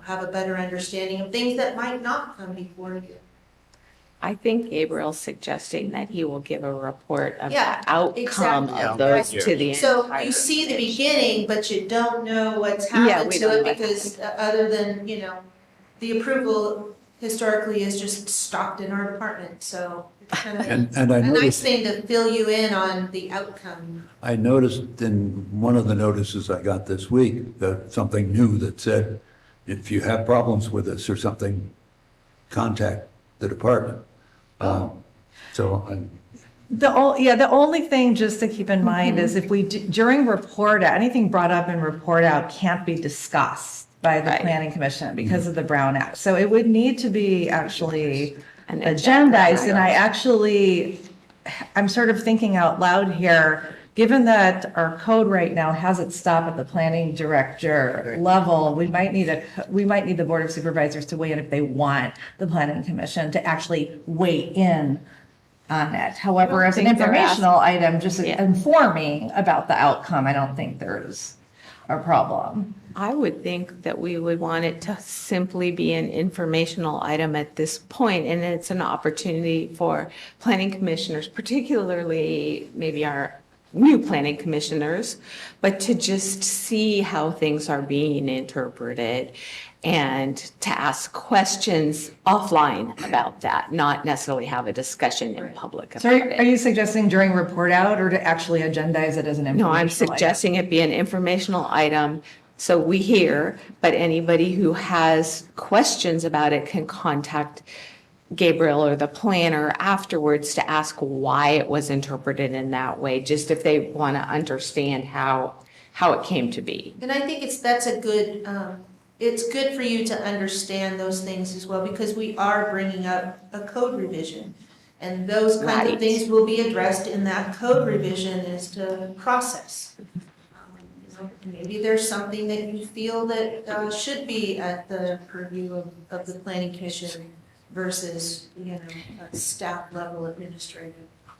have a better understanding of things that might not come before you. I think Gabriel's suggesting that he will give a report of the Yeah, outcome exactly. of those Right. to the So entire you see the commission. beginning, but you don't know what's Yeah, happened we to don't it know what because other than, the approval historically is just stocked in our department, so it's kind of And I a nice noticed, thing to fill you in on the outcome. I noticed in one of the notices I got this week, that something new that said, if you have problems with this or something, contact the department. So I'm. The only thing just to keep in mind is if we, during report out, anything brought up in report out can't be discussed by the Right. planning commission because of the Brown Act. So it would need to be actually An agenda agendized, and item. I'm sort of thinking out loud here, given that our code right now has it stop at the planning director level, we might need the board of supervisors to weigh in if they want the planning commission to actually weigh in on it. However, as an think they're informational item, just Yeah. informing about the outcome, I don't think there's a problem. I would think that we would want it to simply be an informational item at this point, and it's an opportunity for planning commissioners, particularly maybe our new planning commissioners, but to just see how things are being interpreted and to ask questions offline about that, not necessarily have a discussion in public So about are it. you suggesting during report out or to actually agendize it as an informational No, I'm item? suggesting it be an informational item, so we hear, but anybody who has questions about it can contact Gabriel or the planner afterwards to ask why it was interpreted in that way, just if they want to understand how it came to be. And I think that's a good, it's good for you to understand those things as well, because we are bringing up a code revision. And those kinds Right. of things will be addressed in that code revision as to process. Maybe there's something that you feel that should be at the purview of the planning commission versus, a staff level administrative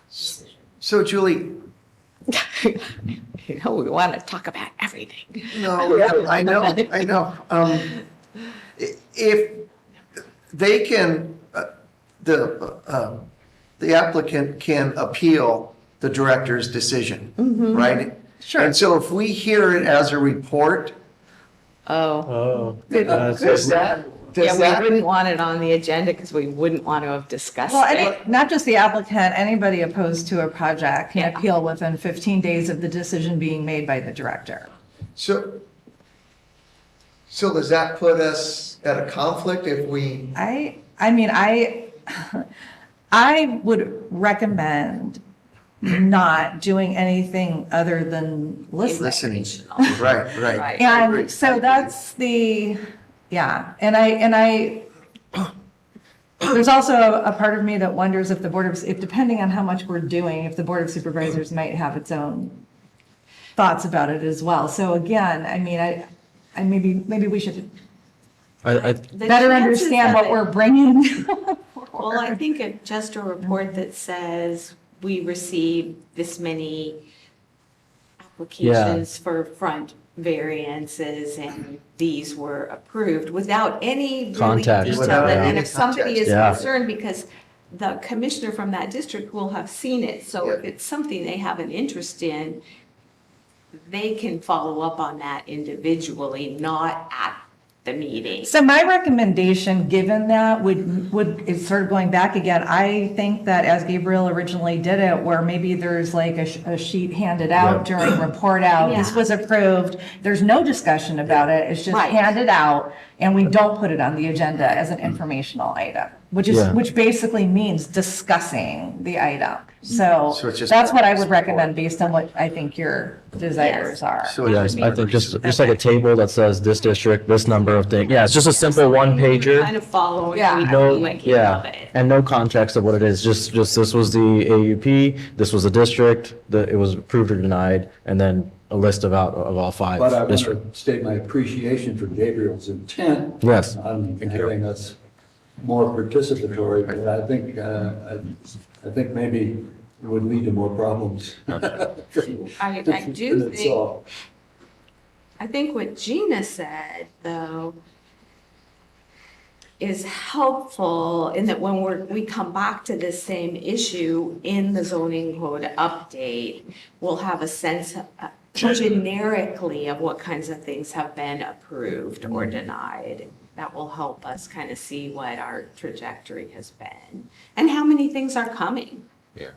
decision. So Julie, You know, we want to talk about everything. no, I know. If they can, the applicant can appeal the director's decision, right? Sure. And so if we hear it as a report, Oh. does that, Yeah, we wouldn't want it on the agenda because we wouldn't want to have discussed Well, it. not just the applicant, anybody opposed to a project can Yeah. appeal within 15 days of the decision being made by the director. so does that put us at a conflict if we, I mean, I would recommend not doing anything other than listening. right, right. And so that's yeah, and there's also a part of me that wonders if if depending on how much we're doing, if the Board of Supervisors might have its own thoughts about it as well. So again, I mean, I maybe we should I better understand what we're bringing. Well, I think just a report that says we received this many applications for front variances and these were approved without any really Context. detail. Without And any if somebody is context. Yeah. concerned, because the commissioner from that district will have seen it, so if Yeah. it's something they have an interest in, they can follow up on that individually, not at the meeting. So my recommendation, given that, is sort of going back again, I think that as Gabriel originally did it, where maybe there's like a sheet handed out during report out, this Yeah. was approved, there's no discussion about it, it's just Right. handed out, and we don't put it on the agenda as an informational item, Yeah. which basically means discussing the item. So So it's just- that's what I would recommend based on what I think your desires are. So it Yes, just I think just like a table that says this district, this number of things. Yeah, it's just a simple one pager. Kind of following. Yeah. No, like, yeah, love it. and no context of what it is. Just this was the AUP, this was the district, it was approved or denied, and then a list of all five But I want districts. to state my appreciation for Gabriel's intent Yes. on having us more participatory, but I think maybe it would lead to more problems. I do think, I think what Gina said, though, is helpful in that when we come back to this same issue in the zoning code update, we'll have a sense generically of what kinds of things have been approved or denied. That will help us kind of see what our trajectory has been and how many things are coming. Yeah.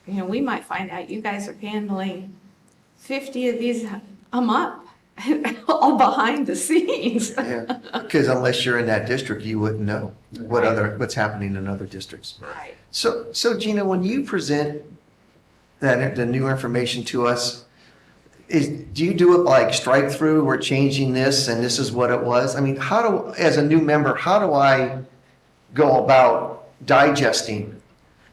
You know, we might find out you guys are handling 50 of these a month, all behind the scenes. Yeah, because unless you're in that district, you wouldn't know what's happening in other districts. Right. So Gina, when you present the new information to us, do you do it like strike through, we're changing this and this is what it was? I mean, as a new member, how do I go about digesting?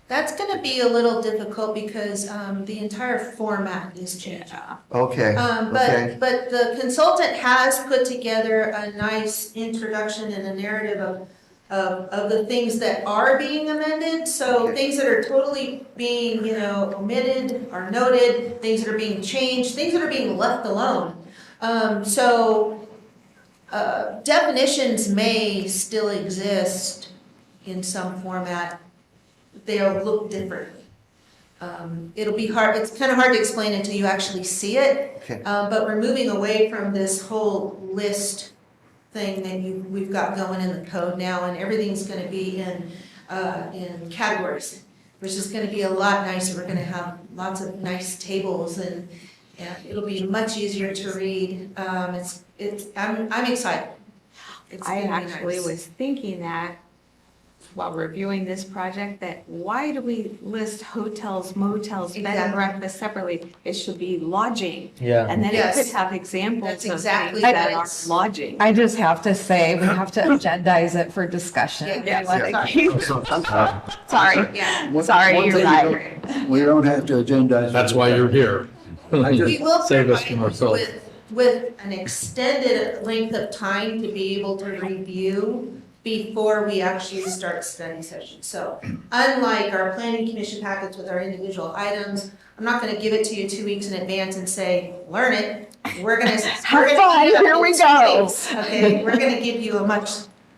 That's going to be a little difficult because the entire format is changing. Okay, okay. But the consultant has put together a nice introduction and a narrative of the things that are being amended. So Okay. things that are totally being, omitted are noted, things that are being changed, things that are being left alone. Definitions may still exist in some format. They'll look differently. It'll be hard, it's kind of hard to explain until you actually see it. Okay. But we're moving away from this whole list thing that we've got going in the code now, and everything's gonna be in categories, which is gonna be a lot nicer. We're gonna have lots of nice tables and it'll be much easier to read. I'm excited. It's I gonna be actually nice. was thinking that while reviewing this project, that why do we list hotels, motels, bed and Exactly. breakfast separately? It should be lodging. Yeah. And then it Yes. could have examples That's of exactly things that what are it's- lodging. I just have to say, we have to agendize it for discussion. Yeah. Sorry, Yeah. sorry, One you're thing right. We don't have to agendize. That's why you're here. I just- We will Save us provide from you ourselves. with an extended length of time to be able to review before we actually start study session. So unlike our planning commission packets with our individual items, I'm not gonna give it to you 2 weeks in advance and say, learn it. We're gonna. Have fun, here we go. Okay, we're gonna give you a much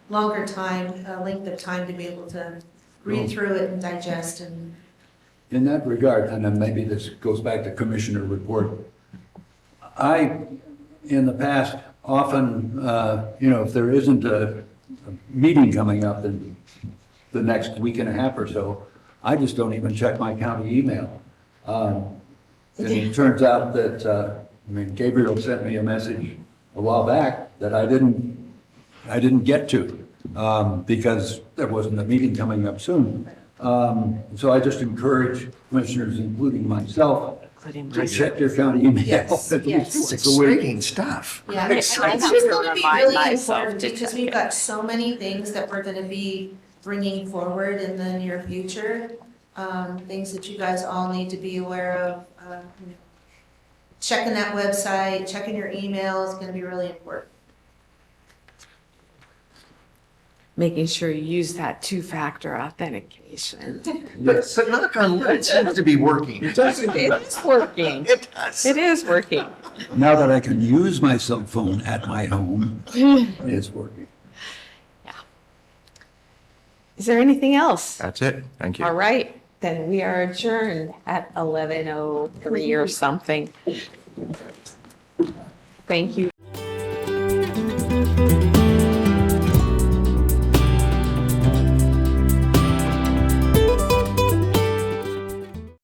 longer time, length of time to be able to read through it and digest and. In that regard, and then maybe this goes back to commissioner report, I, in the past, often, if there isn't a meeting coming up in the next week and a half or so, I just don't even check my county email. And it turns out that, Gabriel sent me a message a while back that I didn't get to, because there wasn't a meeting coming up soon. So I just encourage commissioners, including myself, to check your county email. Yes, at least yes. once a week. Exciting stuff. Yeah, it's just gonna be really important because we've got so many things that we're gonna be bringing forward in the near future. Things that you guys all need to be aware of. Checking that website, checking your email is gonna be really important. Making sure you use that two-factor authentication. But knock on wood, it seems to be working. It is working. It does. It is working. Now that I can use my cell phone at my home, it's working. Is there anything else? That's it. Thank you. All right, then we are adjourned at 11:03 or something. Thank you.